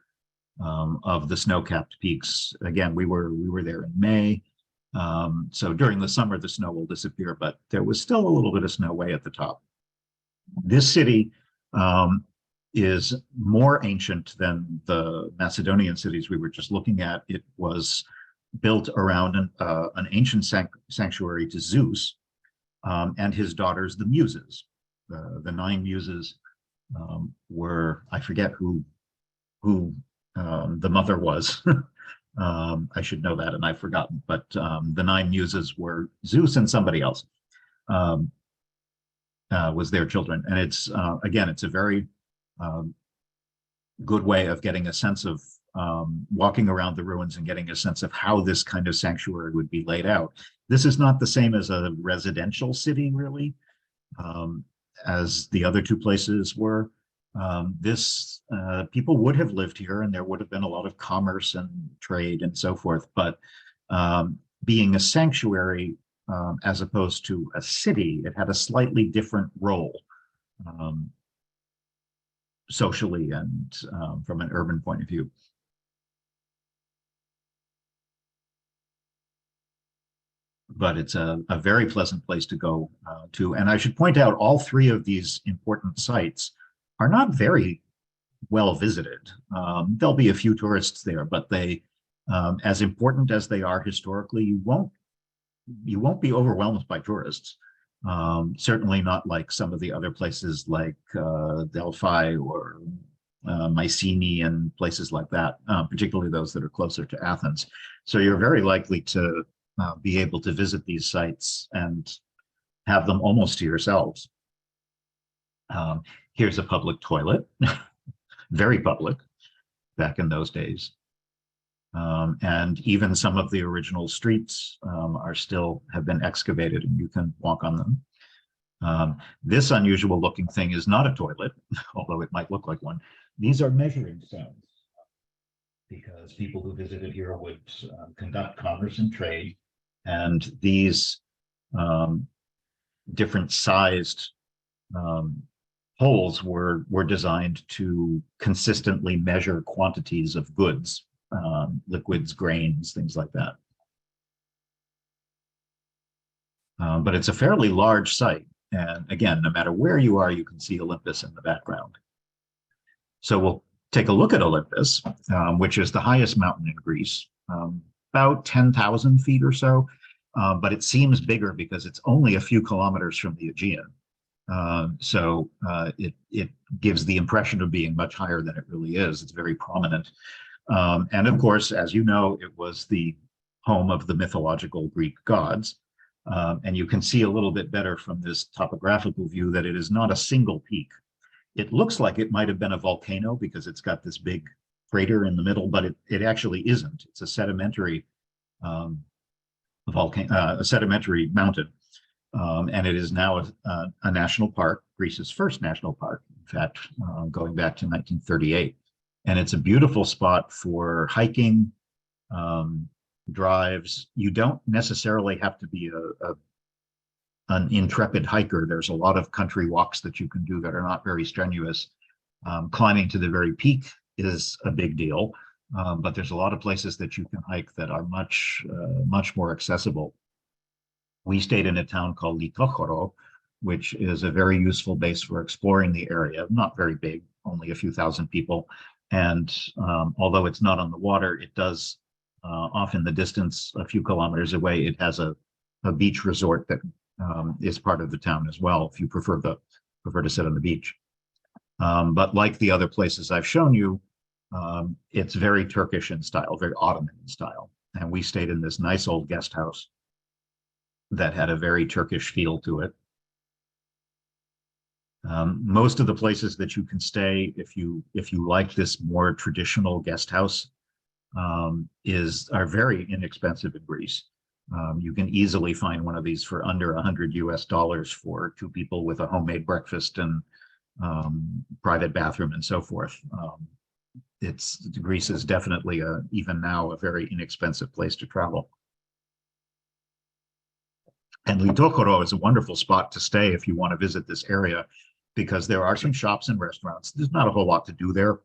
of the snow-capped peaks. Again, we were there in May, so during the summer the snow will disappear, but there was still a little bit of snow way at the top. This city is more ancient than the Macedonian cities we were just looking at. It was built around an ancient sanctuary to Zeus and his daughters, the Muses. The 9 Muses were, I forget who the mother was. I should know that, and I've forgotten. But the 9 Muses were Zeus and somebody else. Was their children, and it's again, it's a very good way of getting a sense of walking around the ruins and getting a sense of how this kind of sanctuary would be laid out. This is not the same as a residential city, really, as the other 2 places were. People would have lived here, and there would have been a lot of commerce and trade and so forth. But being a sanctuary, as opposed to a city, it had a slightly different role socially and from an urban point of view. But it's a very pleasant place to go to. And I should point out, all 3 of these important sites are not very well visited. There'll be a few tourists there, but they, as important as they are historically, you won't be overwhelmed by tourists. Certainly not like some of the other places like Delphi or Mycenae and places like that, particularly those that are closer to Athens. So you're very likely to be able to visit these sites and have them almost to yourselves. Here's a public toilet, very public back in those days. And even some of the original streets have been excavated, and you can walk on them. This unusual looking thing is not a toilet, although it might look like one. These are measuring stones, because people who visited here would conduct commerce and trade, and these different sized holes were designed to consistently measure quantities of goods. Liquids, grains, things like that. But it's a fairly large site. And again, no matter where you are, you can see Olympus in the background. So we'll take a look at Olympus, which is the highest mountain in Greece, about 10,000 feet or so. But it seems bigger because it's only a few kilometers from the Aegean. So it gives the impression of being much higher than it really is. It's very prominent. And of course, as you know, it was the home of the mythological Greek gods. And you can see a little bit better from this topographical view that it is not a single peak. It looks like it might have been a volcano because it's got this big crater in the middle, but it actually isn't. It's a sedimentary a sedimentary mountain. And it is now a national park, Greece's first national park, in fact, going back to 1938. And it's a beautiful spot for hiking, drives. You don't necessarily have to be an intrepid hiker. There's a lot of country walks that you can do that are not very strenuous. Climbing to the very peak is a big deal, but there's a lot of places that you can hike that are much more accessible. We stayed in a town called Litochoro, which is a very useful base for exploring the area. Not very big, only a few thousand people. And although it's not on the water, it does off in the distance, a few kilometers away, it has a beach resort that is part of the town as well, if you prefer to sit on the beach. But like the other places I've shown you, it's very Turkish in style, very Ottoman in style. And we stayed in this nice old guest house that had a very Turkish feel to it. Most of the places that you can stay, if you like this more traditional guest house, are very inexpensive in Greece. You can easily find one of these for under $100 US for two people with a homemade breakfast and private bathroom and so forth. Greece is definitely even now a very inexpensive place to travel. And Litochoro is a wonderful spot to stay if you want to visit this area, because there are some shops and restaurants. There's not a whole lot to do there,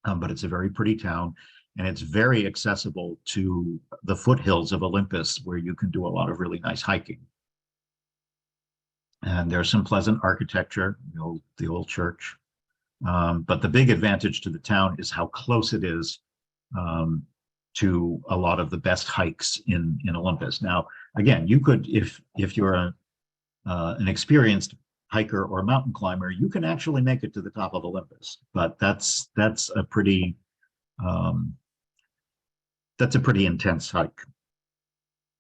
but it's a very pretty town, and it's very accessible to the foothills of Olympus, where you can do a lot of really nice hiking. And there's some pleasant architecture, the old church. But the big advantage to the town is how close it is to a lot of the best hikes in Olympus. Now, again, you could, if you're an experienced hiker or mountain climber, you can actually make it to the top of Olympus. But that's a pretty intense hike,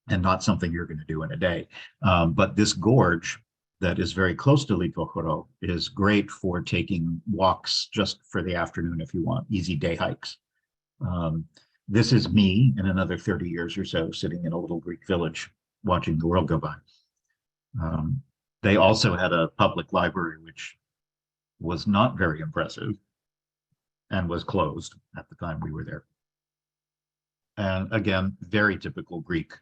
and not something you're going to do in a day. But this gorge that is very close to Litochoro is great for taking walks just for the afternoon if you want easy day hikes. This is me in another 30 years or so sitting in a little Greek village watching the world go by. They also had a public library, which was not very impressive and was closed at the time we were there. And again, very typical Greek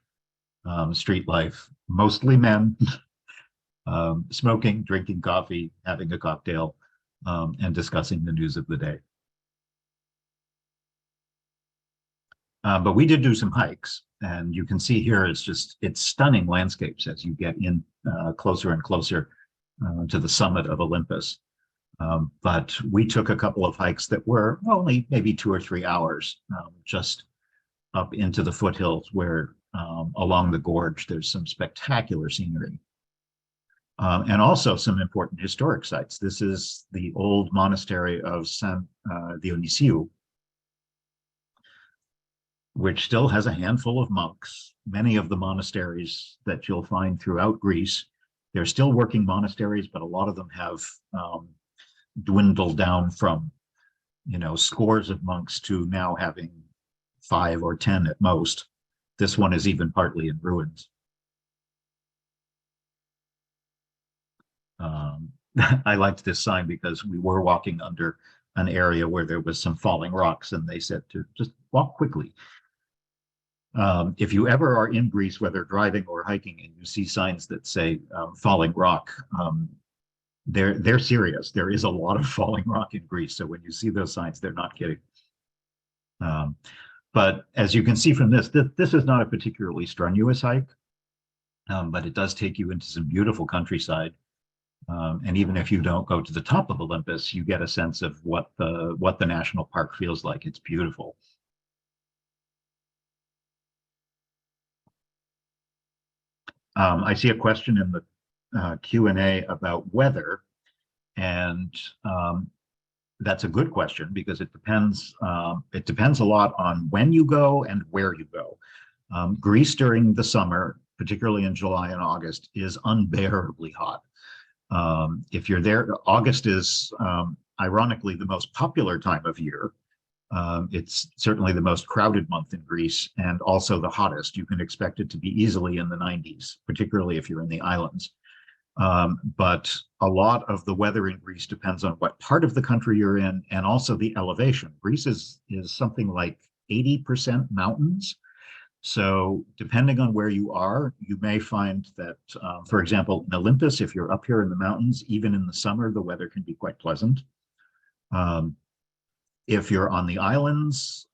street life, mostly men, smoking, drinking coffee, having a cocktail, and discussing the news of the day. But we did do some hikes, and you can see here it's stunning landscapes as you get in closer and closer to the summit of Olympus. But we took a couple of hikes that were only maybe 2 or 3 hours, just up into the foothills, where along the gorge there's some spectacular scenery. And also some important historic sites. This is the old monastery of San Dionysiou, which still has a handful of monks. Many of the monasteries that you'll find throughout Greece, they're still working monasteries, but a lot of them have dwindled down from, scores of monks to now having 5 or 10 at most. This one is even partly in ruins. I liked this sign because we were walking under an area where there was some falling rocks, and they said to just walk quickly. If you ever are in Greece, whether driving or hiking, and you see signs that say falling rock, they're serious. There is a lot of falling rock in Greece. So when you see those signs, they're not kidding. But as you can see from this is not a particularly strenuous hike. but it does take you into some beautiful countryside. And even if you don't go to the top of Olympus, you get a sense of what the national park feels like. It's beautiful. I see a question in the Q&A about weather, and that's a good question because it depends. It depends a lot on when you go and where you go. Greece during the summer, particularly in July and August, is unbearably hot. If you're there, August is ironically the most popular time of year. It's certainly the most crowded month in Greece and also the hottest. You can expect it to be easily in the 90s, particularly if you're in the islands. But a lot of the weather in Greece depends on what part of the country you're in and also the elevation. Greece is something like 80% mountains. So depending on where you are, you may find that, for example, in Olympus, if you're up here in the mountains, even in the summer, the weather can be quite pleasant. If you're on the islands,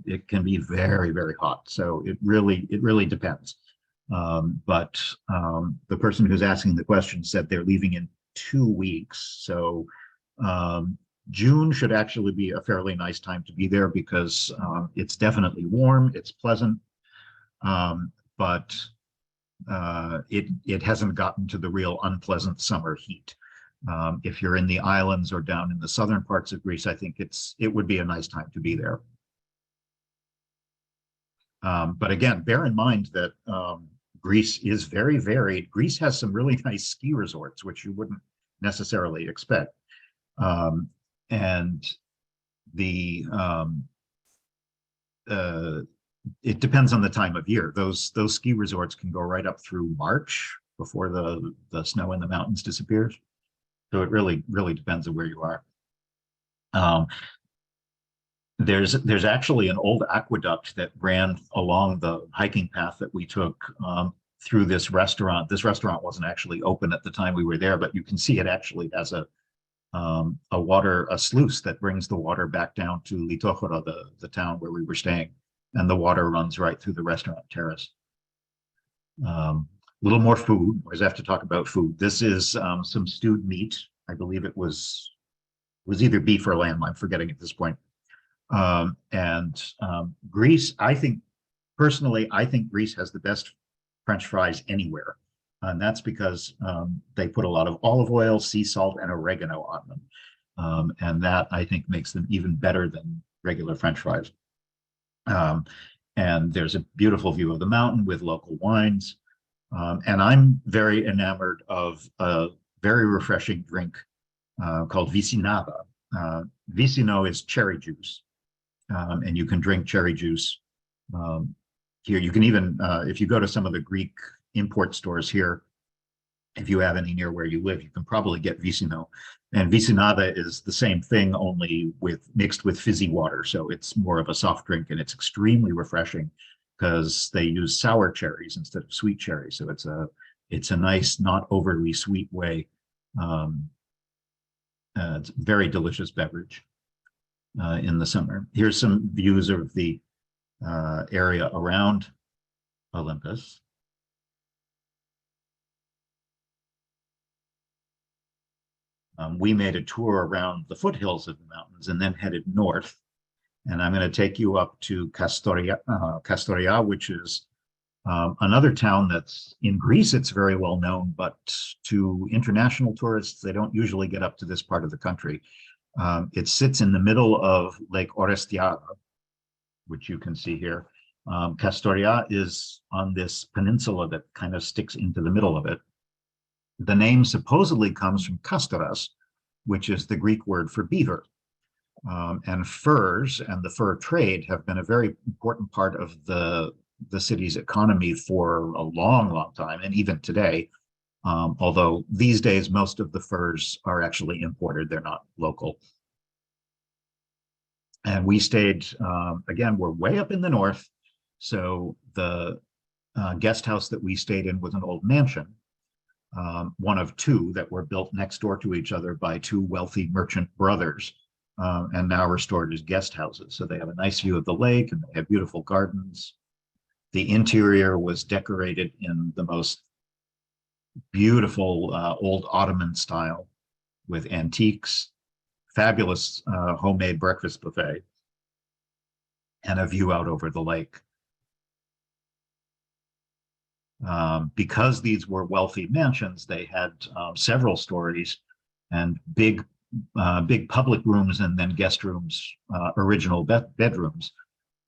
it can be very, very hot. So it really depends. But the person who's asking the question said they're leaving in 2 weeks. So June should actually be a fairly nice time to be there because it's definitely warm, it's pleasant, but it hasn't gotten to the real unpleasant summer heat. If you're in the islands or down in the southern parts of Greece, I think it would be a nice time to be there. But again, bear in mind that Greece is very varied. Greece has some really nice ski resorts, which you wouldn't necessarily expect. And it depends on the time of year. Those ski resorts can go right up through March before the snow in the mountains disappears. So it really depends on where you are. There's actually an old aqueduct that ran along the hiking path that we took through this restaurant. This restaurant wasn't actually open at the time we were there, but you can see it actually has a sluice that brings the water back down to Litochora, the town where we were staying, and the water runs right through the restaurant terrace. A little more food. Always have to talk about food. This is some stewed meat. I believe it was either beef or lamb. I'm forgetting at this point. Greece, personally, I think Greece has the best French fries anywhere. And that's because they put a lot of olive oil, sea salt, and oregano on them. And that, I think, makes them even better than regular French fries. And there's a beautiful view of the mountain with local wines. And I'm very enamored of a very refreshing drink called vicinada. Vicino is cherry juice. And you can drink cherry juice here. You can even, if you go to some of the Greek import stores here, if you have any near where you live, you can probably get vicino. And vicinada is the same thing, only mixed with fizzy water. So it's more of a soft drink, and it's extremely refreshing because they use sour cherries instead of sweet cherries. So it's a nice, not overly sweet way. It's a very delicious beverage in the summer. Here's some views of the area around Olympus. We made a tour around the foothills of the mountains and then headed north. And I'm going to take you up to Kastoria, which is another town that's in Greece. It's very well known, but to international tourists, they don't usually get up to this part of the country. It sits in the middle of Lake Orestiada, which you can see here. Kastoria is on this peninsula that kind of sticks into the middle of it. The name supposedly comes from kastoras, which is the Greek word for beaver. And furs and the fur trade have been a very important part of the city's economy for a long, long time, and even today. Although these days, most of the furs are actually imported, they're not local. And we stayed, again, we're way up in the north. So the guest house that we stayed in was an old mansion, one of two that were built next door to each other by two wealthy merchant brothers, and now restored as guest houses. So they have a nice view of the lake and they have beautiful gardens. The interior was decorated in the most beautiful old Ottoman style with antiques, fabulous homemade breakfast buffet, and a view out over the lake. Because these were wealthy mansions, they had several stories and big public rooms and then guest rooms, original bedrooms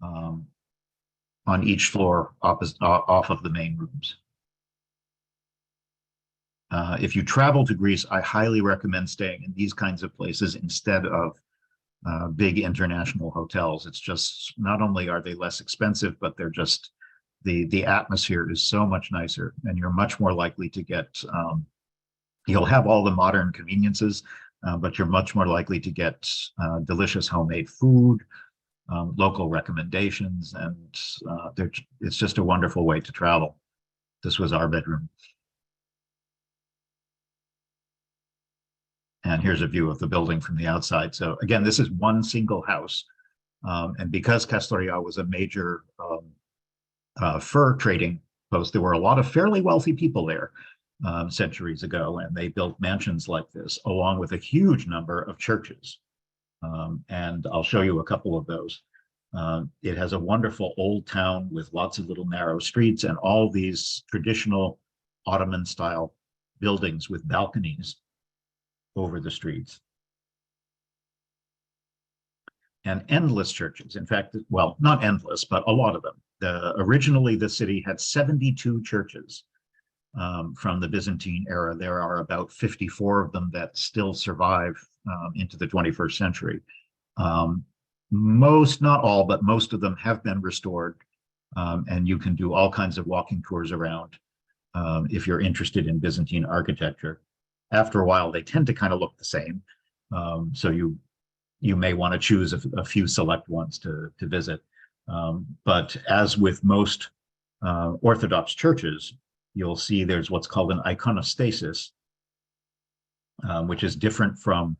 on each floor off of the main rooms. If you travel to Greece, I highly recommend staying in these kinds of places instead of big international hotels. It's just, not only are they less expensive, but they're just, the atmosphere is so much nicer, and you're much more likely to get, you'll have all the modern conveniences, but you're much more likely to get delicious homemade food, local recommendations, and it's just a wonderful way to travel. This was our bedroom. And here's a view of the building from the outside. So again, this is one single house. And because Kastoria was a major fur trading post, there were a lot of fairly wealthy people there centuries ago, and they built mansions like this, along with a huge number of churches. And I'll show you a couple of those. It has a wonderful old town with lots of little narrow streets and all these traditional Ottoman style buildings with balconies over the streets. And endless churches. In fact, well, not endless, but a lot of them. Originally, the city had 72 churches from the Byzantine era. There are about 54 of them that still survive into the 21st century. Most, not all, but most of them have been restored. And you can do all kinds of walking tours around if you're interested in Byzantine architecture. After a while, they tend to kind of look the same. So you may want to choose a few select ones to visit. But as with most Orthodox churches, you'll see there's what's called an iconostasis, which is different from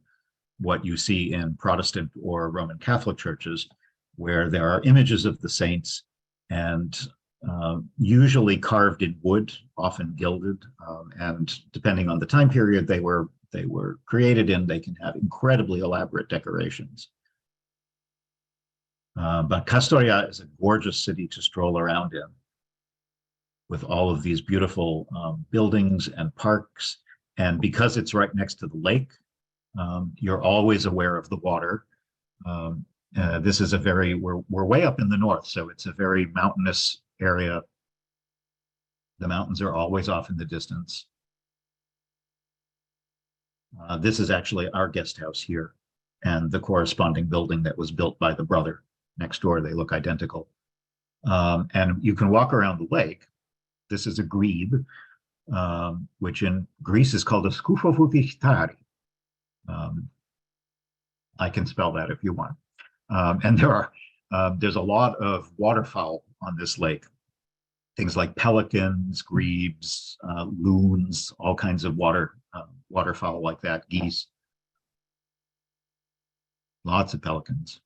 what you see in Protestant or Roman Catholic churches, where there are images of the saints and usually carved in wood, often gilded, and depending on the time period they were created in, they can have incredibly elaborate decorations. But Kastoria is a gorgeous city to stroll around in, with all of these beautiful buildings and parks. And because it's right next to the lake, you're always aware of the water. This is we're way up in the north, so it's a very mountainous area. The mountains are always off in the distance. This is actually our guest house here, and the corresponding building that was built by the brother next door. They look identical. And you can walk around the lake. This is a grebe, which in Greece is called a skoufovoutichtari. I can spell that if you want. And there's a lot of waterfowl on this lake. Things like pelicans, grebes, loons, all kinds of waterfowl like that, geese. Lots of pelicans.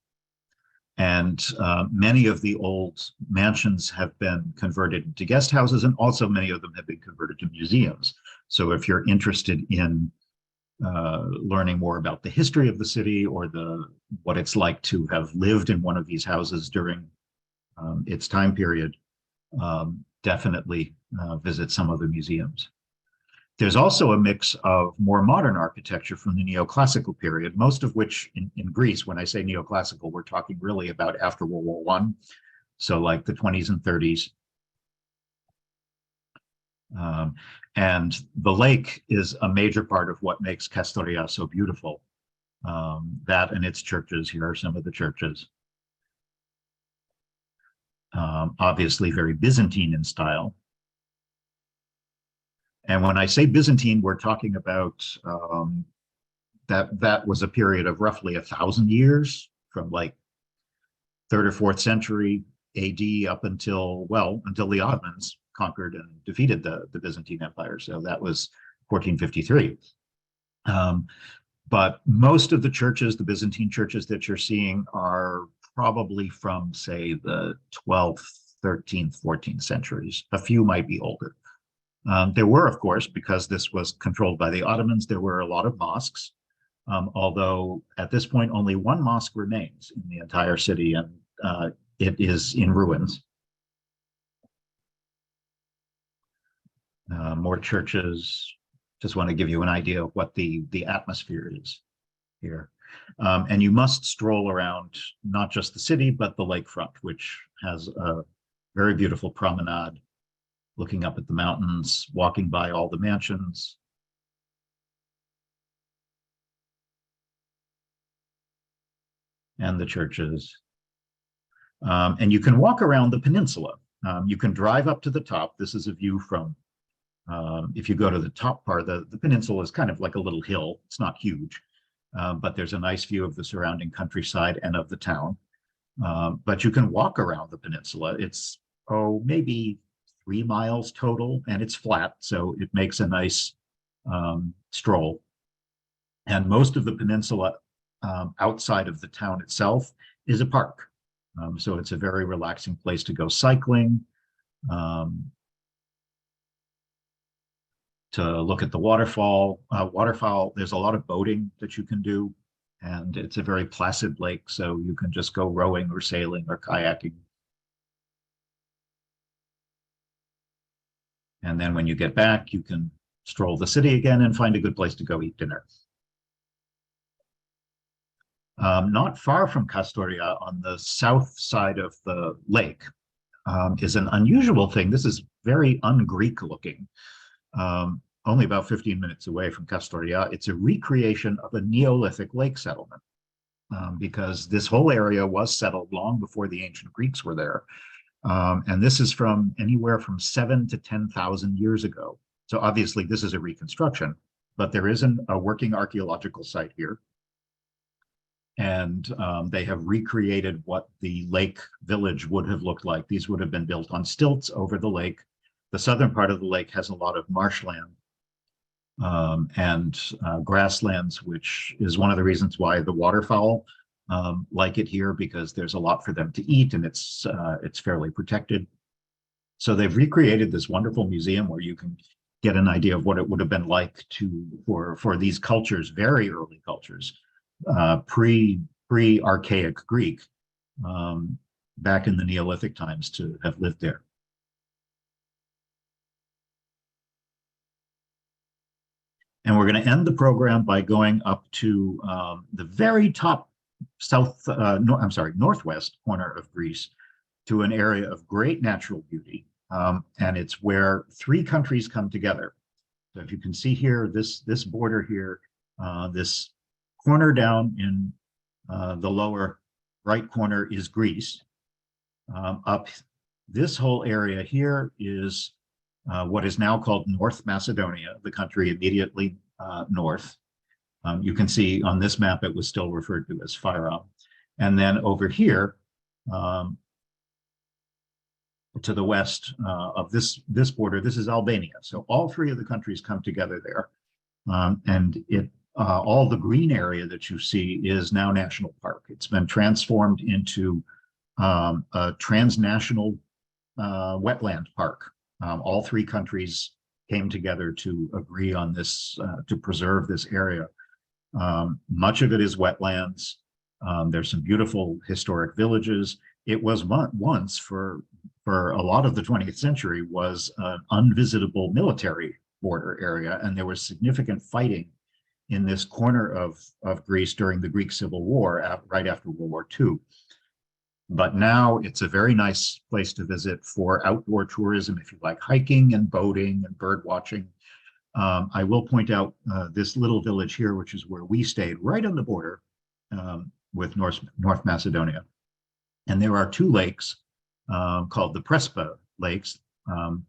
And many of the old mansions have been converted into guest houses, and also many of them have been converted to museums. So if you're interested in learning more about the history of the city, or what it's like to have lived in one of these houses during its time period, definitely visit some of the museums. There's also a mix of more modern architecture from the neoclassical period, most of which in Greece, when I say neoclassical, we're talking really about after World War I, so like the 20s and 30s. And the lake is a major part of what makes Kastoria so beautiful. That and its churches. Here are some of the churches. Obviously very Byzantine in style. And when I say Byzantine, we're talking about that was a period of roughly 1,000 years, from like 3rd or 4th century AD up until the Ottomans conquered and defeated the Byzantine Empire. So that was 1453. But most of the churches, the Byzantine churches that you're seeing, are probably from, say, the 12th, 13th, 14th centuries. A few might be older. There were, of course, because this was controlled by the Ottomans, there were a lot of mosques, although at this point only one mosque remains in the entire city, and it is in ruins. More churches. Just want to give you an idea of what the atmosphere is here. And you must stroll around not just the city, but the lakefront, which has a very beautiful promenade, looking up at the mountains, walking by all the mansions. And the churches. And you can walk around the peninsula. You can drive up to the top. This is a view from, if you go to the top part, the peninsula is kind of like a little hill. It's not huge, but there's a nice view of the surrounding countryside and of the town. But you can walk around the peninsula. It's, maybe 3 miles total, and it's flat, so it makes a nice stroll. And most of the peninsula outside of the town itself is a park. So it's a very relaxing place to go cycling, to look at the waterfall. There's a lot of boating that you can do, and it's a very placid lake, so you can just go rowing or sailing or kayaking. And then when you get back, you can stroll the city again and find a good place to go eat dinner. Not far from Kastoria, on the south side of the lake, is an unusual thing. This is very un-Greek looking. Only about 15 minutes away from Kastoria. It's a recreation of a Neolithic lake settlement, because this whole area was settled long before the ancient Greeks were there. And this is from anywhere from 7,000 to 10,000 years ago. So obviously this is a reconstruction, but there is a working archaeological site here. And they have recreated what the lake village would have looked like. These would have been built on stilts over the lake. The southern part of the lake has a lot of marshland and grasslands, which is one of the reasons why the waterfowl like it here, because there's a lot for them to eat, and it's fairly protected. So they've recreated this wonderful museum where you can get an idea of what it would have been like for these cultures, very early cultures, pre-archaic Greek, back in the Neolithic times, to have lived there. And we're going to end the program by going up to the very top northwest corner of Greece, to an area of great natural beauty. And it's where 3 countries come together. So if you can see here, this border here, this corner down in the lower right corner is Greece. Up this whole area here is what is now called North Macedonia, the country immediately north. You can see on this map it was still referred to as Fyrom. And then over here, to the west of this border, this is Albania. So all 3 of the countries come together there. And all the green area that you see is now national park. It's been transformed into a transnational wetland park. All 3 countries came together to agree on this, to preserve this area. Much of it is wetlands. There's some beautiful historic villages. It was once, for a lot of the 20th century, was an unvisitable military border area, and there was significant fighting in this corner of Greece during the Greek Civil War, right after World War II. But now it's a very nice place to visit for outdoor tourism, if you like hiking and boating and bird watching. I will point out this little village here, which is where we stayed, right on the border with North Macedonia. And there are 2 lakes called the Prespa Lakes,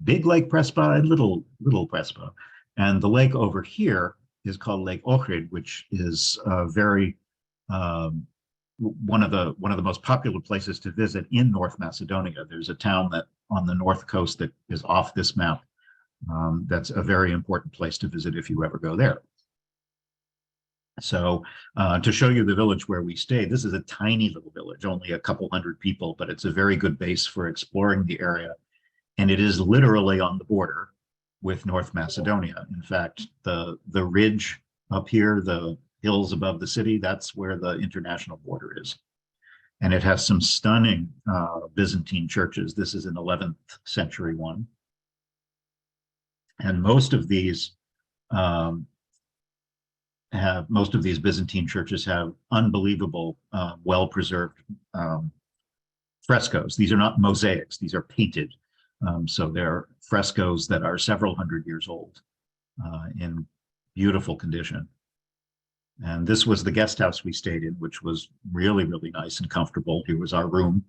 Big Lake Prespa and Little Prespa. And the lake over here is called Lake Ohrid, which is very one of the most popular places to visit in North Macedonia. There's a town that on the north coast that is off this map. That's a very important place to visit if you ever go there. So to show you the village where we stayed, this is a tiny little village, only a couple hundred people, but it's a very good base for exploring the area. And it is literally on the border. with North Macedonia. In fact, the ridge up here, the hills above the city, that's where the international border is. And it has some stunning Byzantine churches. This is an 11th century one. And most of these Byzantine churches have unbelievable, well-preserved frescoes. These are not mosaics, these are painted. So they're frescoes that are several hundred years old in beautiful condition. And this was the guest house we stayed in, which was really, really nice and comfortable. Here was our room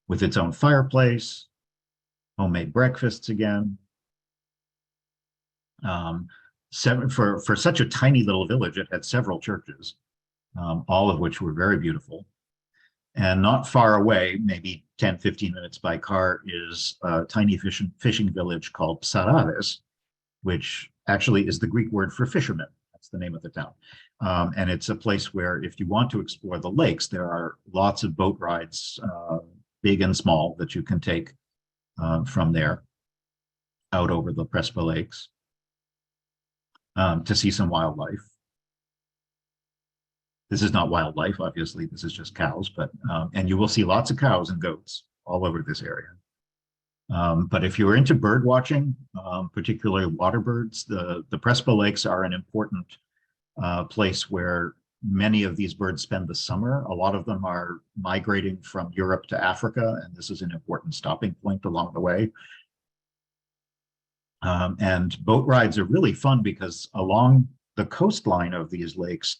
with its own fireplace, homemade breakfasts again. For such a tiny little village, it had several churches, all of which were very beautiful. And not far away, maybe 10, 15 minutes by car, is a tiny fishing village called Psaraves, which actually is the Greek word for fishermen. That's the name of the town. And it's a place where, if you want to explore the lakes, there are lots of boat rides, big and small, that you can take from there out over the Prespa Lakes to see some wildlife. This is not wildlife, obviously, this is just cows, but and you will see lots of cows and goats all over this area. But if you're into bird watching, particularly water birds, the Prespa Lakes are an important place where many of these birds spend the summer. A lot of them are migrating from Europe to Africa, and this is an important stopping point along the way. And boat rides are really fun because along the coastline of these lakes,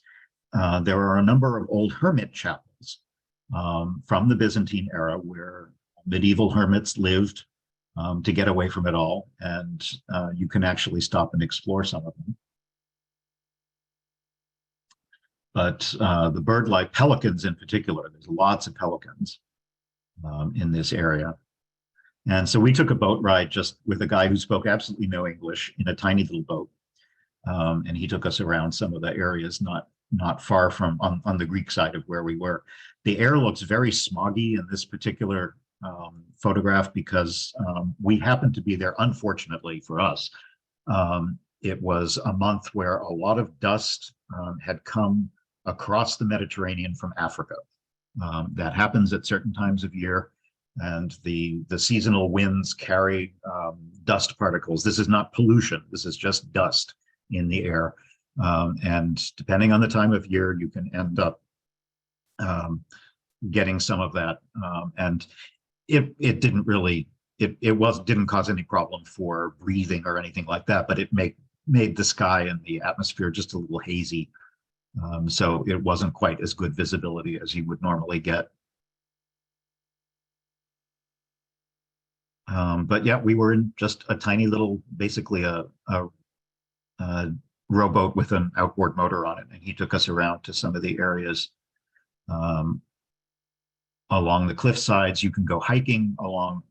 there are a number of old hermit chapels from the Byzantine era where medieval hermits lived to get away from it all. And you can actually stop and explore some of them. But the bird like pelicans in particular, there's lots of pelicans in this area. And so we took a boat ride just with a guy who spoke absolutely no English in a tiny little boat. And he took us around some of the areas not far from on the Greek side of where we were. The air looks very smoggy in this particular photograph because we happened to be there, unfortunately for us. It was a month where a lot of dust had come across the Mediterranean from Africa. That happens at certain times of year, and the seasonal winds carry dust particles. This is not pollution, this is just dust in the air. And depending on the time of year, you can end up getting some of that. And it didn't really, didn't cause any problem for breathing or anything like that, but it made the sky and the atmosphere just a little hazy. So it wasn't quite as good visibility as you would normally get. But yeah, we were in just a tiny little, basically a rowboat with an outboard motor on it, and he took us around to some of the areas along the cliff sides. You can go hiking all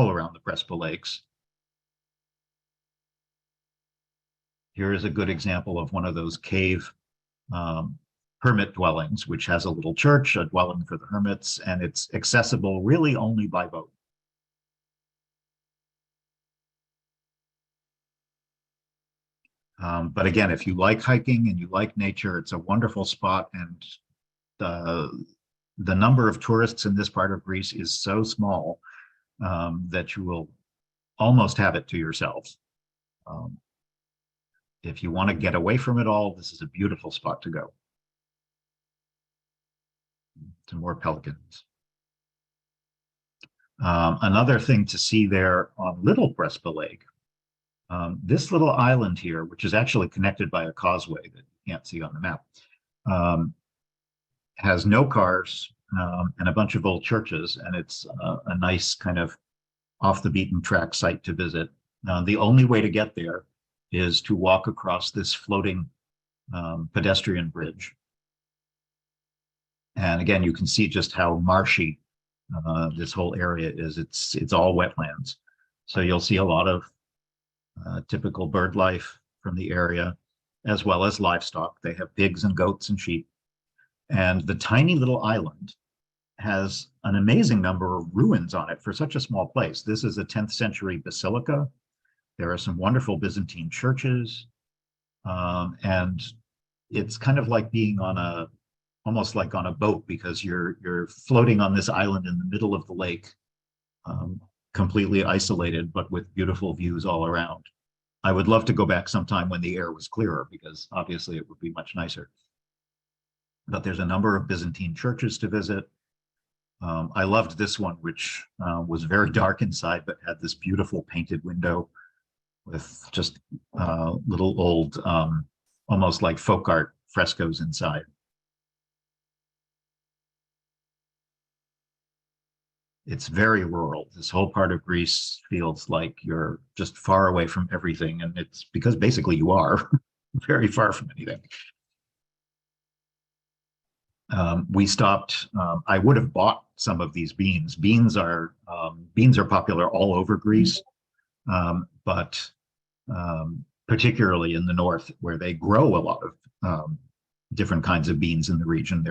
around the Prespa Lakes. Here is a good example of one of those cave hermit dwellings, which has a little church, a dwelling for the hermits, and it's accessible really only by boat. But again, if you like hiking and you like nature, it's a wonderful spot, and the number of tourists in this part of Greece is so small that you will almost have it to yourselves. If you want to get away from it all, this is a beautiful spot to go. To more pelicans. Another thing to see there on Little Prespa Lake, this little island here, which is actually connected by a causeway that you can't see on the map, has no cars and a bunch of old churches, and it's a nice kind of off the beaten track site to visit. The only way to get there is to walk across this floating pedestrian bridge. And again, you can see just how marshy this whole area is. It's all wetlands. So you'll see a lot of typical bird life from the area, as well as livestock. They have pigs and goats and sheep. And the tiny little island has an amazing number of ruins on it for such a small place. This is a 10th century basilica. There are some wonderful Byzantine churches, and it's kind of like being on almost like on a boat, because you're floating on this island in the middle of the lake, completely isolated, but with beautiful views all around. I would love to go back sometime when the air was clearer, because obviously it would be much nicer. But there's a number of Byzantine churches to visit. I loved this one, which was very dark inside, but had this beautiful painted window with just little old, almost like folk art frescoes inside. It's very rural. This whole part of Greece feels like you're just far away from everything. And it's because basically you are very far from anything. We stopped. I would have bought some of these beans. Beans are popular all over Greece, but particularly in the north, where they grow a lot of different kinds of beans in the region.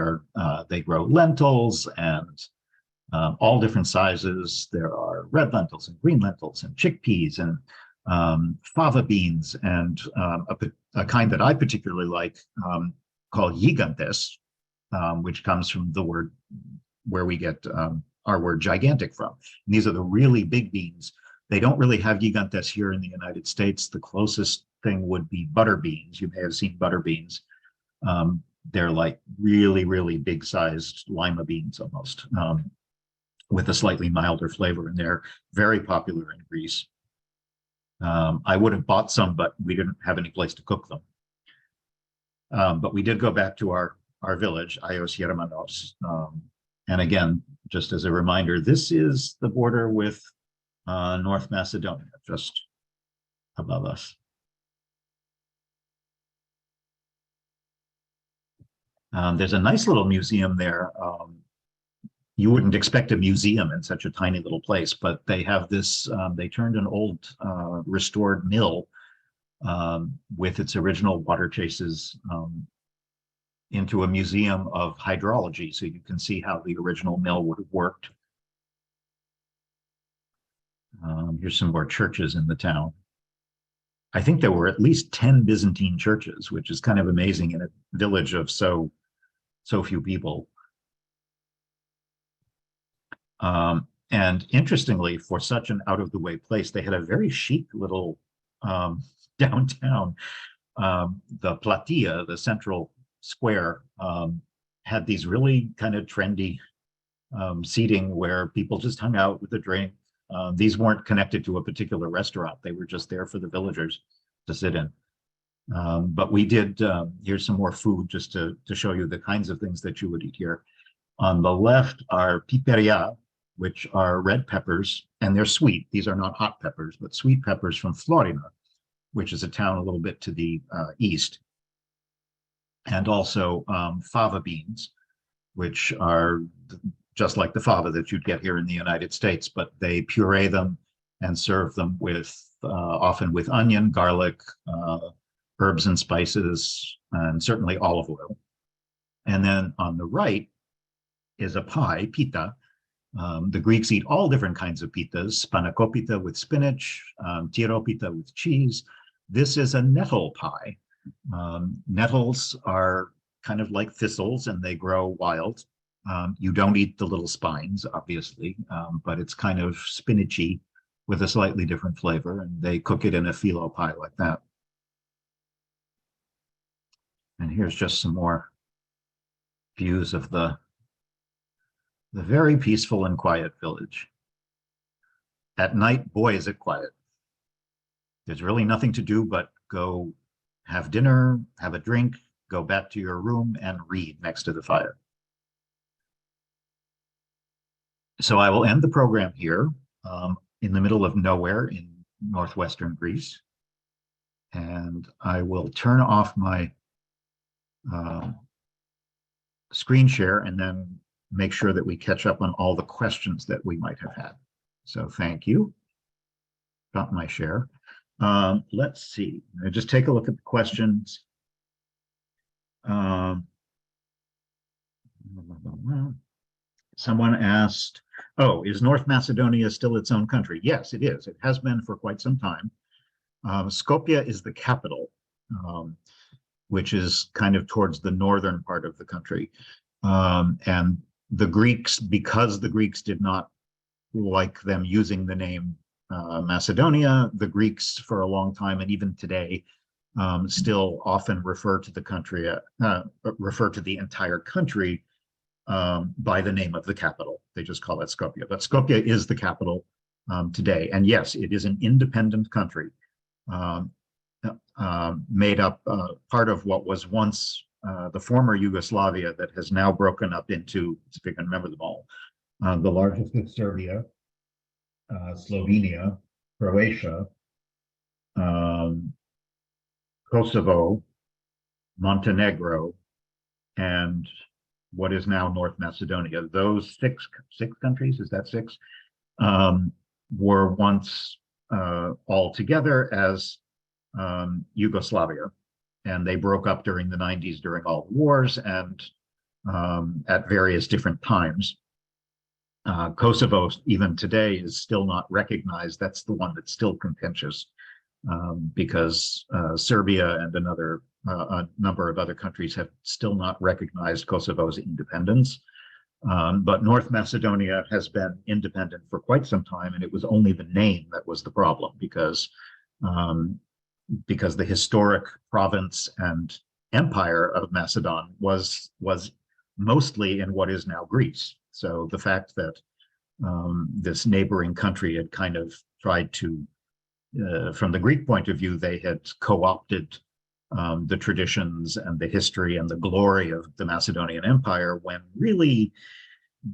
They grow lentils and all different sizes. There are red lentils and green lentils and chickpeas and fava beans, and a kind that I particularly like called gigantes, which comes from the word where we get our word gigantic from. And these are the really big beans. They don't really have gigantes here in the United States. The closest thing would be butter beans. You may have seen butter beans. They're like really, really big sized lima beans almost, with a slightly milder flavor, and they're very popular in Greece. I would have bought some, but we didn't have any place to cook them. But we did go back to our village, Ios Yermanos. And again, just as a reminder, this is the border with North Macedonia, just above us. There's a nice little museum there. You wouldn't expect a museum in such a tiny little place, but they have this, they turned an old restored mill with its original water chases into a museum of hydrology, so you can see how the original mill would have worked. Here's some more churches in the town. I think there were at least 10 Byzantine churches, which is kind of amazing in a village of so few people. And interestingly, for such an out-of-the-way place, they had a very chic little downtown. The platea, the central square, had these really kind of trendy seating where people just hung out with a drink. These weren't connected to a particular restaurant. They were just there for the villagers to sit in. But we did, here's some more food just to show you the kinds of things that you would eat here. On the left are piperia, which are red peppers, and they're sweet. These are not hot peppers, but sweet peppers from Florina, which is a town a little bit to the east. And also fava beans, which are just like the fava that you'd get here in the United States, but they puree them and serve them with, often with onion, garlic, herbs and spices, and certainly olive oil. And then on the right is a pie, pita. The Greeks eat all different kinds of pitas, spanakopita with spinach, tiropita with cheese. This is a nettle pie. Nettles are kind of like thistles, and they grow wild. You don't eat the little spines, obviously, but it's kind of spinachy with a slightly different flavor, and they cook it in a phyllo pie like that. And here's just some more views of the very peaceful and quiet village. At night, boy, is it quiet. There's really nothing to do but go have dinner, have a drink, go back to your room, and read next to the fire. So I will end the program here in the middle of nowhere in northwestern Greece. And I will turn off my screen share and then make sure that we catch up on all the questions that we might have had. So thank you. Got my share. Let's see. Just take a look at the questions. Someone asked, oh, is North Macedonia still its own country? Yes, it is. It has been for quite some time. Skopje is the capital, which is kind of towards the northern part of the country. And the Greeks, because the Greeks did not like them using the name Macedonia, the Greeks for a long time, and even today, still often refer to the country, refer to the entire country by the name of the capital. They just call it Skopje. But Skopje is the capital today. And yes, it is an independent country made up part of what was once the former Yugoslavia that has now broken up into, if you can remember them all, the largest is Serbia, Slovenia, Croatia, Kosovo, Montenegro, and what is now North Macedonia. Those six countries, is that six, were once all together as Yugoslavia, and they broke up during the 90s during all the wars and at various different times. Kosovo, even today, is still not recognized. That's the one that's still contentious because Serbia and a number of other countries have still not recognized Kosovo's independence. But North Macedonia has been independent for quite some time, and it was only the name that was the problem because the historic province and empire of Macedon was mostly in what is now Greece. So the fact that this neighboring country had kind of tried to, from the Greek point of view, they had co-opted the traditions and the history and the glory of the Macedonian Empire, when really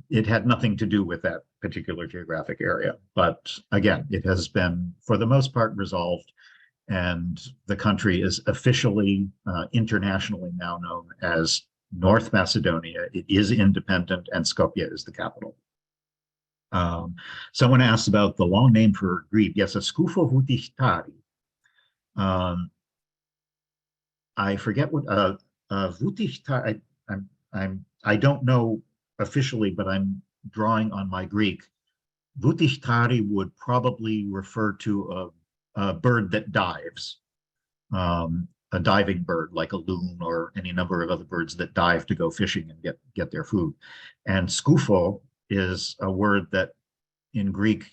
it had nothing to do with that particular geographic area. But again, it has been, for the most part, resolved, and the country is officially, internationally now known as North Macedonia. It is independent, and Skopje is the capital. Someone asked about the long name for Greek. Yes, a Skufo Vutihtari. I forget what Vutihtari. I don't know officially, but I'm drawing on my Greek. Vutihtari would probably refer to a bird that dives, a diving bird like a loon or any number of other birds that dive to go fishing and get their food. And skufo is a word that in Greek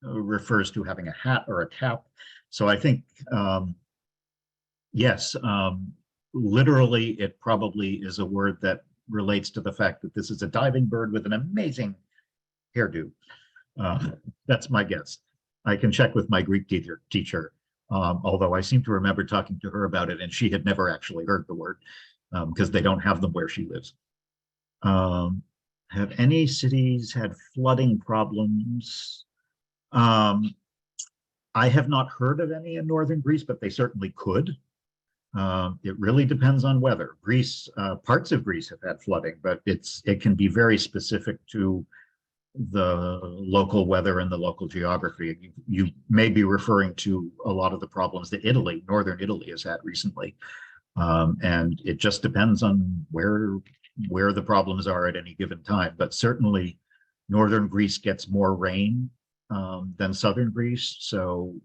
refers to having a hat or a cap. So I think, yes, literally it probably is a word that relates to the fact that this is a diving bird with an amazing hairdo. That's my guess. I can check with my Greek teacher, although I seem to remember talking to her about it, and she had never actually heard the word because they don't have them where she lives. Have any cities had flooding problems? I have not heard of any in northern Greece, but they certainly could. It really depends on weather. Greece, parts of Greece have had flooding, but it can be very specific to the local weather and the local geography. You may be referring to a lot of the problems that northern Italy has had recently. And it just depends on where the problems are at any given time. But certainly northern Greece gets more rain than southern Greece. So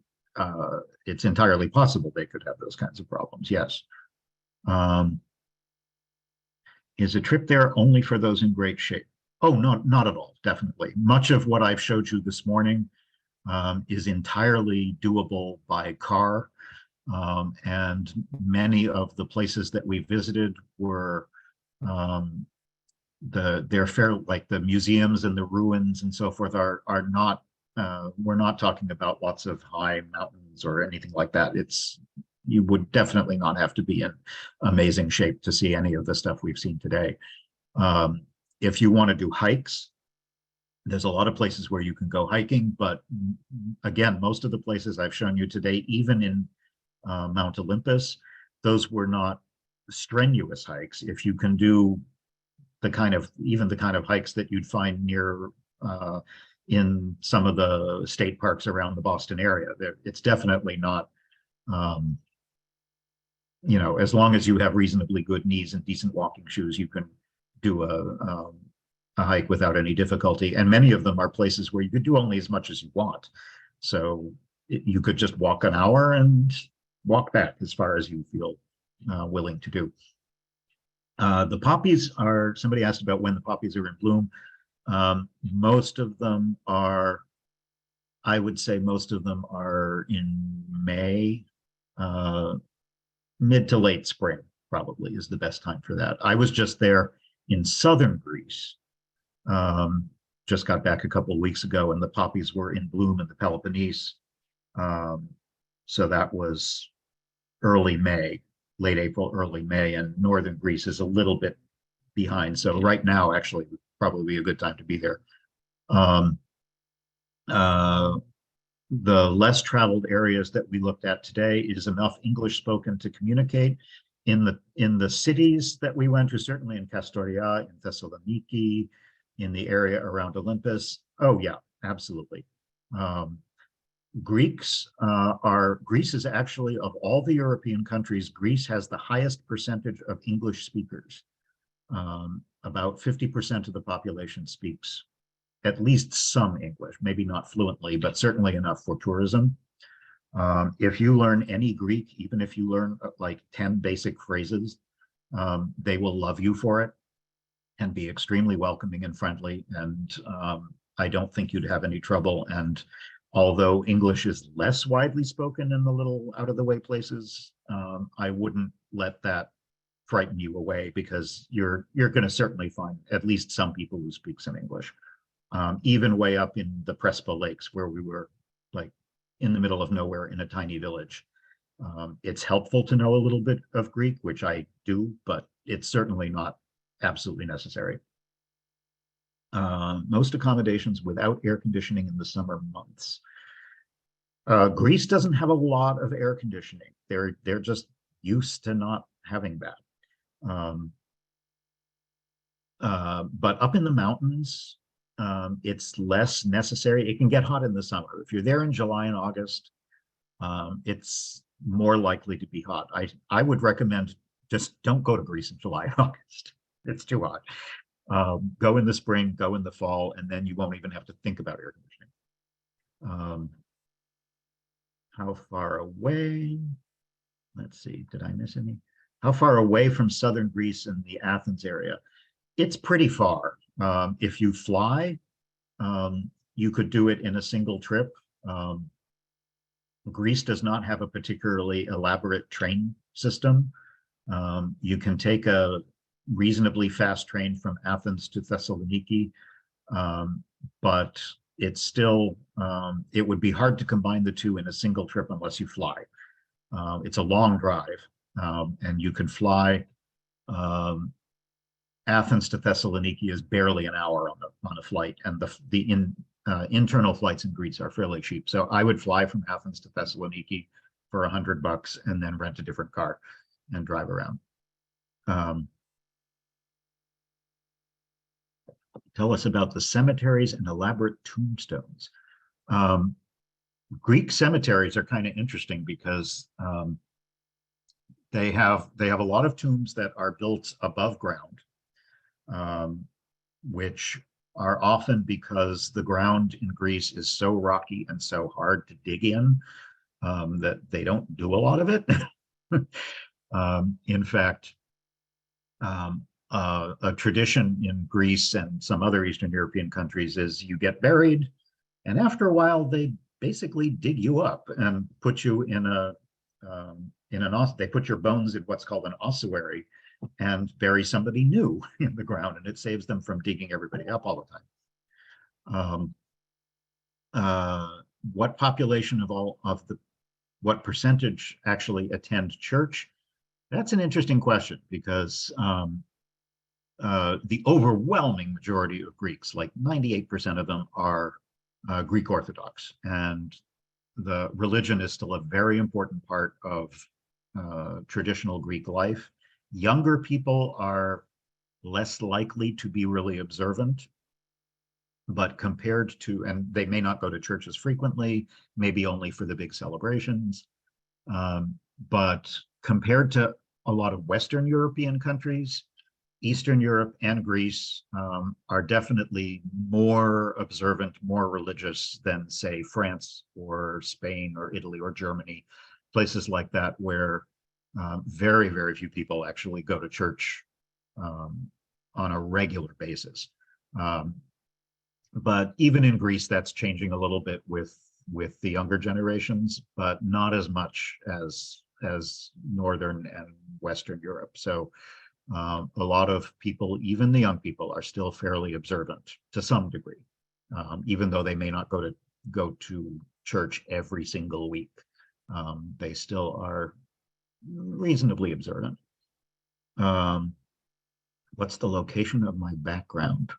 it's entirely possible they could have those kinds of problems, yes. Is a trip there only for those in great shape? Oh, no, not at all, definitely. Much of what I've showed you this morning is entirely doable by car. And many of the places that we visited were, they're fair, like the museums and the ruins and so forth are not, we're not talking about lots of high mountains or anything like that. You would definitely not have to be in amazing shape to see any of the stuff we've seen today. If you want to do hikes, there's a lot of places where you can go hiking, but again, most of the places I've shown you today, even in Mount Olympus, those were not strenuous hikes. If you can do even the kind of hikes that you'd find near in some of the state parks around the Boston area, it's definitely not, as long as you have reasonably good knees and decent walking shoes, you can do a hike without any difficulty. And many of them are places where you could do only as much as you want. So you could just walk an hour and walk back as far as you feel willing to do. The poppies are, somebody asked about when the poppies are in bloom. Most of them are, I would say most of them are in May, mid to late spring probably is the best time for that. I was just there in southern Greece. Just got back a couple of weeks ago, and the poppies were in bloom in the Peloponnese. So that was early May, late April, early May, and northern Greece is a little bit behind. So right now, actually, would probably be a good time to be there. The less traveled areas that we looked at today, is enough English spoken to communicate. In the cities that we went to, certainly in Kastoria, in Thessaloniki, in the area around Olympus. Oh yeah, absolutely. Greece is actually, of all the European countries, Greece has the highest percentage of English speakers. About 50% of the population speaks at least some English, maybe not fluently, but certainly enough for tourism. If you learn any Greek, even if you learn like 10 basic phrases, they will love you for it and be extremely welcoming and friendly. And I don't think you'd have any trouble. And although English is less widely spoken in the little out of the way places, I wouldn't let that frighten you away, because you're going to certainly find at least some people who speak some English. Even way up in the Prespa Lakes, where we were like in the middle of nowhere in a tiny village. It's helpful to know a little bit of Greek, which I do, but it's certainly not absolutely necessary. Most accommodations without air conditioning in the summer months. Greece doesn't have a lot of air conditioning. They're just used to not having that. But up in the mountains, it's less necessary. It can get hot in the summer. If you're there in July and August, it's more likely to be hot. I would recommend just don't go to Greece in July and August. It's too hot. Go in the spring, go in the fall, and then you won't even have to think about air conditioning. How far away? Let's see, did I miss any? How far away from southern Greece and the Athens area? It's pretty far. If you fly, you could do it in a single trip. Greece does not have a particularly elaborate train system. You can take a reasonably fast train from Athens to Thessaloniki, but it's still, it would be hard to combine the two in a single trip unless you fly. It's a long drive, and you can fly. Athens to Thessaloniki is barely an hour on a flight, and the internal flights in Greece are fairly cheap. So I would fly from Athens to Thessaloniki for $100 and then rent a different car and drive around. Tell us about the cemeteries and elaborate tombstones. Greek cemeteries are kind of interesting because they have a lot of tombs that are built above ground, which are often because the ground in Greece is so rocky and so hard to dig in that they don't do a lot of it. In fact, a tradition in Greece and some other Eastern European countries is you get buried, and after a while they basically dig you up and put you in they put your bones in what's called an ossuary and bury somebody new in the ground, and it saves them from digging everybody up all the time. What population what percentage actually attend church? That's an interesting question, because the overwhelming majority of Greeks, like 98% of them, are Greek Orthodox, and the religion is still a very important part of traditional Greek life. Younger people are less likely to be really observant, but compared to, and they may not go to church as frequently, maybe only for the big celebrations, but compared to a lot of Western European countries, Eastern Europe and Greece are definitely more observant, more religious than, say, France or Spain or Italy or Germany, places like that where very, very few people actually go to church on a regular basis. But even in Greece, that's changing a little bit with the younger generations, but not as much as Northern and Western Europe. So a lot of people, even the young people, are still fairly observant to some degree, even though they may not go to church every single week. They still are reasonably observant. What's the location of my background?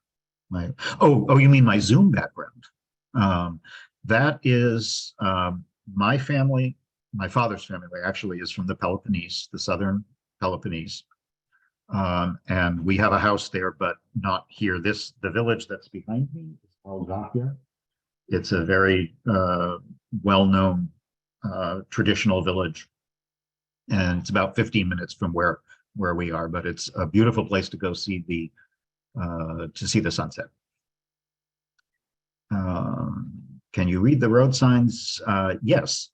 You mean my Zoom background? That is my family. My father's family actually is from the Peloponnese, the southern Peloponnese. And we have a house there, but not here. The village that's behind me is called Wakefield. It's a very well-known traditional village, and it's about 15 minutes from where we are. But it's a beautiful place to go see the sunset. Can you read the road signs? Yes,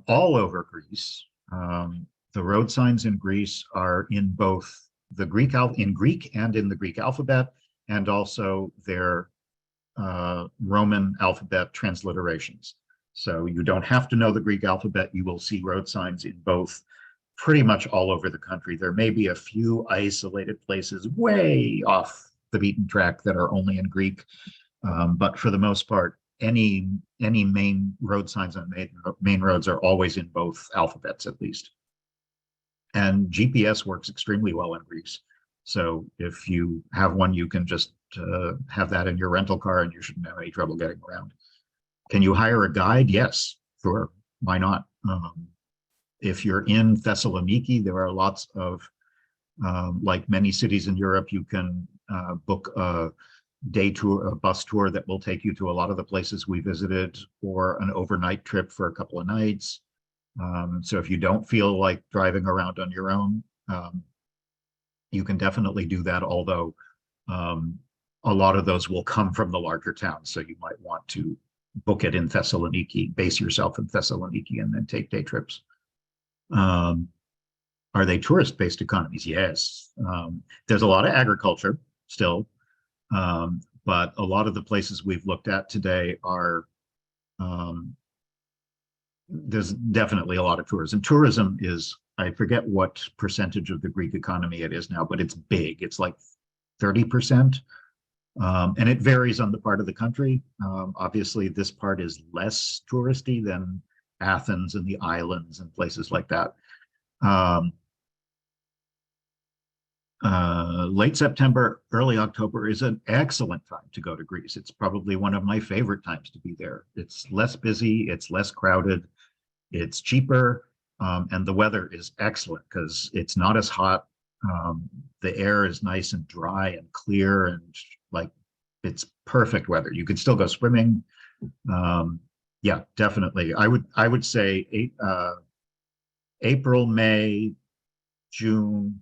all over Greece. The road signs in Greece are in both the Greek and in the Greek alphabet, and also their Roman alphabet transliterations. So you don't have to know the Greek alphabet. You will see road signs in both pretty much all over the country. There may be a few isolated places way off the beaten track that are only in Greek, but for the most part, any main road signs on main roads are always in both alphabets at least. And GPS works extremely well in Greece. So if you have one, you can just have that in your rental car and you shouldn't have any trouble getting around. Can you hire a guide? Yes, sure. Why not? If you're in Thessaloniki, there are lots of, like many cities in Europe, you can book a day tour, a bus tour that will take you to a lot of the places we visited, or an overnight trip for a couple of nights. So if you don't feel like driving around on your own, you can definitely do that, although a lot of those will come from the larger towns. So you might want to book it in Thessaloniki, base yourself in Thessaloniki, and then take day trips. Are they tourist-based economies? Yes. There's a lot of agriculture still, but a lot of the places we've looked at today are there's definitely a lot of tourism. Tourism is, I forget what percentage of the Greek economy it is now, but it's big. It's like 30%. And it varies on the part of the country. Obviously, this part is less touristy than Athens and the islands and places like that. Late September, early October is an excellent time to go to Greece. It's probably one of my favorite times to be there. It's less busy, it's less crowded, it's cheaper, and the weather is excellent because it's not as hot. The air is nice and dry and clear, and like it's perfect weather. You can still go swimming. Yeah, definitely. I would say April, May, June,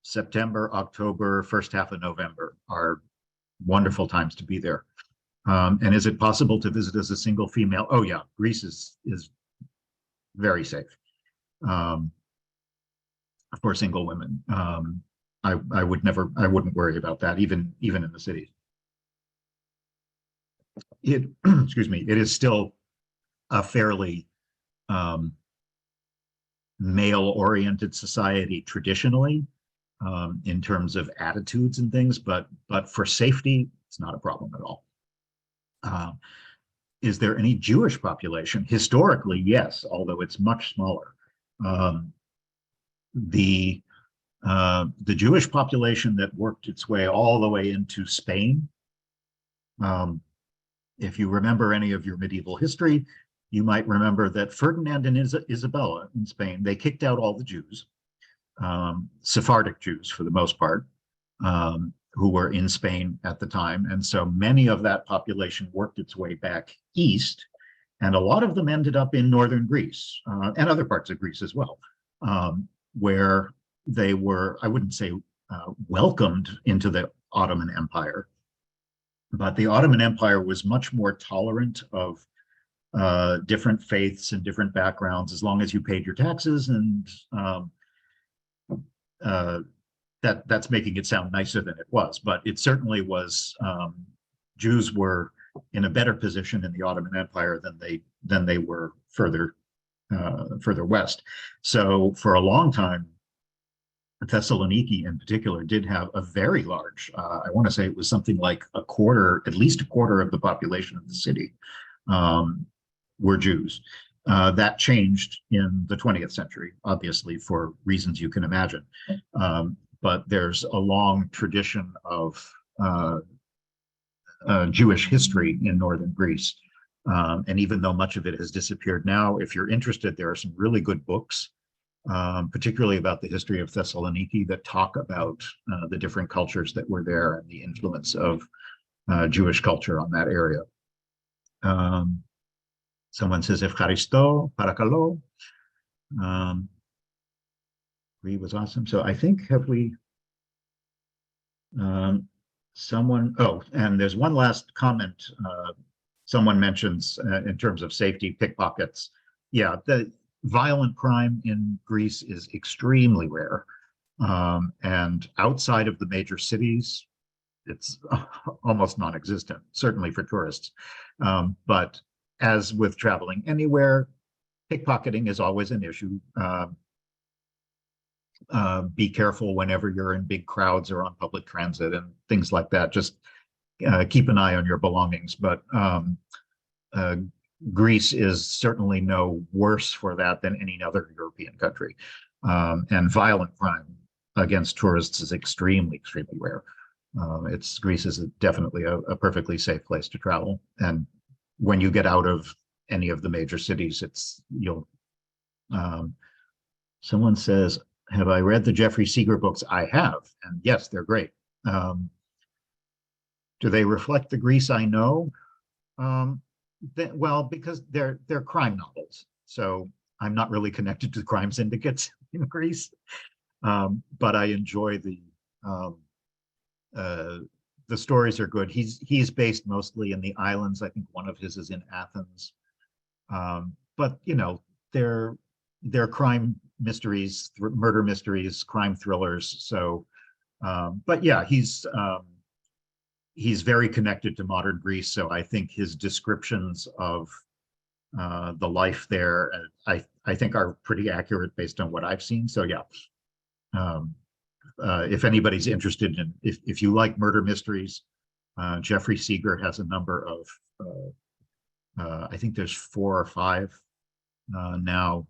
September, October, first half of November are wonderful times to be there. And is it possible to visit as a single female? Oh yeah, Greece is very safe for single women. I wouldn't worry about that, even in the cities. Excuse me, it is still a fairly male-oriented society traditionally, in terms of attitudes and things, but for safety, it's not a problem at all. Is there any Jewish population? Historically, yes, although it's much smaller. The Jewish population that worked its way all the way into Spain, if you remember any of your medieval history, you might remember that Ferdinand and Isabella in Spain, they kicked out all the Jews, Sephardic Jews for the most part, who were in Spain at the time. And so many of that population worked its way back east, and a lot of them ended up in northern Greece, and other parts of Greece as well, where they were, I wouldn't say welcomed into the Ottoman Empire. But the Ottoman Empire was much more tolerant of different faiths and different backgrounds, as long as you paid your taxes. And that's making it sound nicer than it was, but it certainly was. Jews were in a better position in the Ottoman Empire than they were further west. So for a long time, Thessaloniki in particular did have a very large, I want to say it was something like at least a quarter of the population of the city were Jews. That changed in the 20th century, obviously, for reasons you can imagine. But there's a long tradition of Jewish history in northern Greece. And even though much of it has disappeared now, if you're interested, there are some really good books, particularly about the history of Thessaloniki, that talk about the different cultures that were there and the influence of Jewish culture on that area. Someone says, Evcharisto, Parakalo. He was awesome. So I think, have we, and there's one last comment. Someone mentions in terms of safety, pickpockets. Yeah, the violent crime in Greece is extremely rare. And outside of the major cities, it's almost non-existent, certainly for tourists. But as with traveling anywhere, pickpocketing is always an issue. Be careful whenever you're in big crowds or on public transit and things like that. Just keep an eye on your belongings. But Greece is certainly no worse for that than any other European country. And violent crime against tourists is extremely, extremely rare. Greece is definitely a perfectly safe place to travel. And when you get out of any of the major cities, someone says, have I read the Jeffrey Seeger books? I have, and yes, they're great. Do they reflect the Greece I know? Well, because they're crime novels, so I'm not really connected to crime syndicates in Greece, but I enjoy the stories are good. He's based mostly in the islands. I think one of his is in Athens, but they're crime mysteries, murder mysteries, crime thrillers. So, but yeah, he's very connected to modern Greece. So I think his descriptions of the life there, I think are pretty accurate based on what I've seen. So yeah, if anybody's interested in, if you like murder mysteries, Jeffrey Seeger has a number of, I think there's 4 or 5 now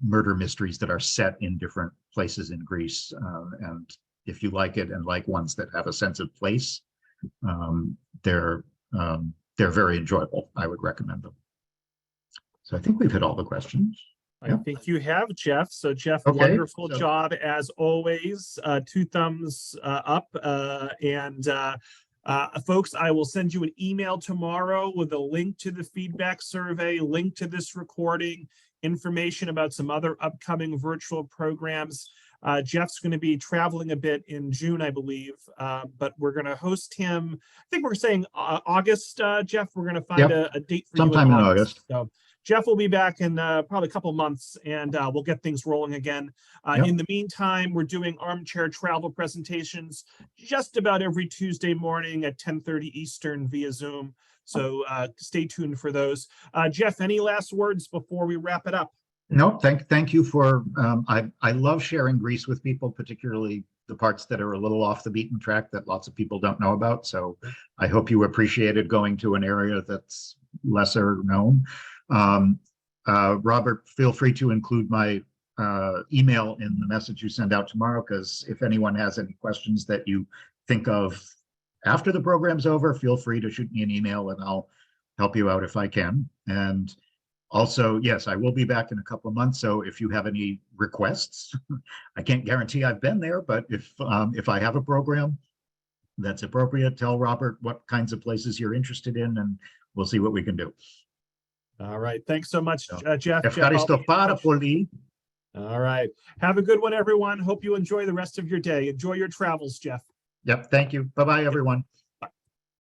murder mysteries that are set in different places in Greece. And if you like it and like ones that have a sense of place, they're very enjoyable. I would recommend them. So I think we've hit all the questions. I think you have, Jeff. So Jeff, Okay, wonderful job as always. 2 thumbs up. Folks, I will send you an email tomorrow with a link to the feedback survey, link to this recording, information about some other upcoming virtual programs. Jeff's going to be traveling a bit in June, I believe, but we're going to host him. I think we're saying August, Jeff. We're going to find a date for sometime you in August. So Jeff will be back in probably a couple months, and we'll get things rolling again. In the meantime, we're doing armchair travel presentations just about every Tuesday morning at 10:30 Eastern via Zoom. So stay tuned for those. Jeff, any last words before we wrap it up? No, thank you for, I love sharing Greece with people, particularly the parts that are a little off the beaten track that lots of people don't know about. So I hope you appreciated going to an area that's lesser known. Robert, feel free to include my email in the message you send out tomorrow, because if anyone has any questions that you think of after the program's over, feel free to shoot me an email and I'll help you out if I can. And also, yes, I will be back in a couple of months. So if you have any requests, I can't guarantee I've been there, but if I have a program that's appropriate, tell Robert what kinds of places you're interested in, and we'll see what we can do. All right. Thanks so much, Jeff. Ευχαριστώ πάρα πολύ. All right. Have a good one, everyone. Hope you enjoy the rest of your day. Enjoy your travels, Jeff. Yep, thank you. Bye-bye, everyone.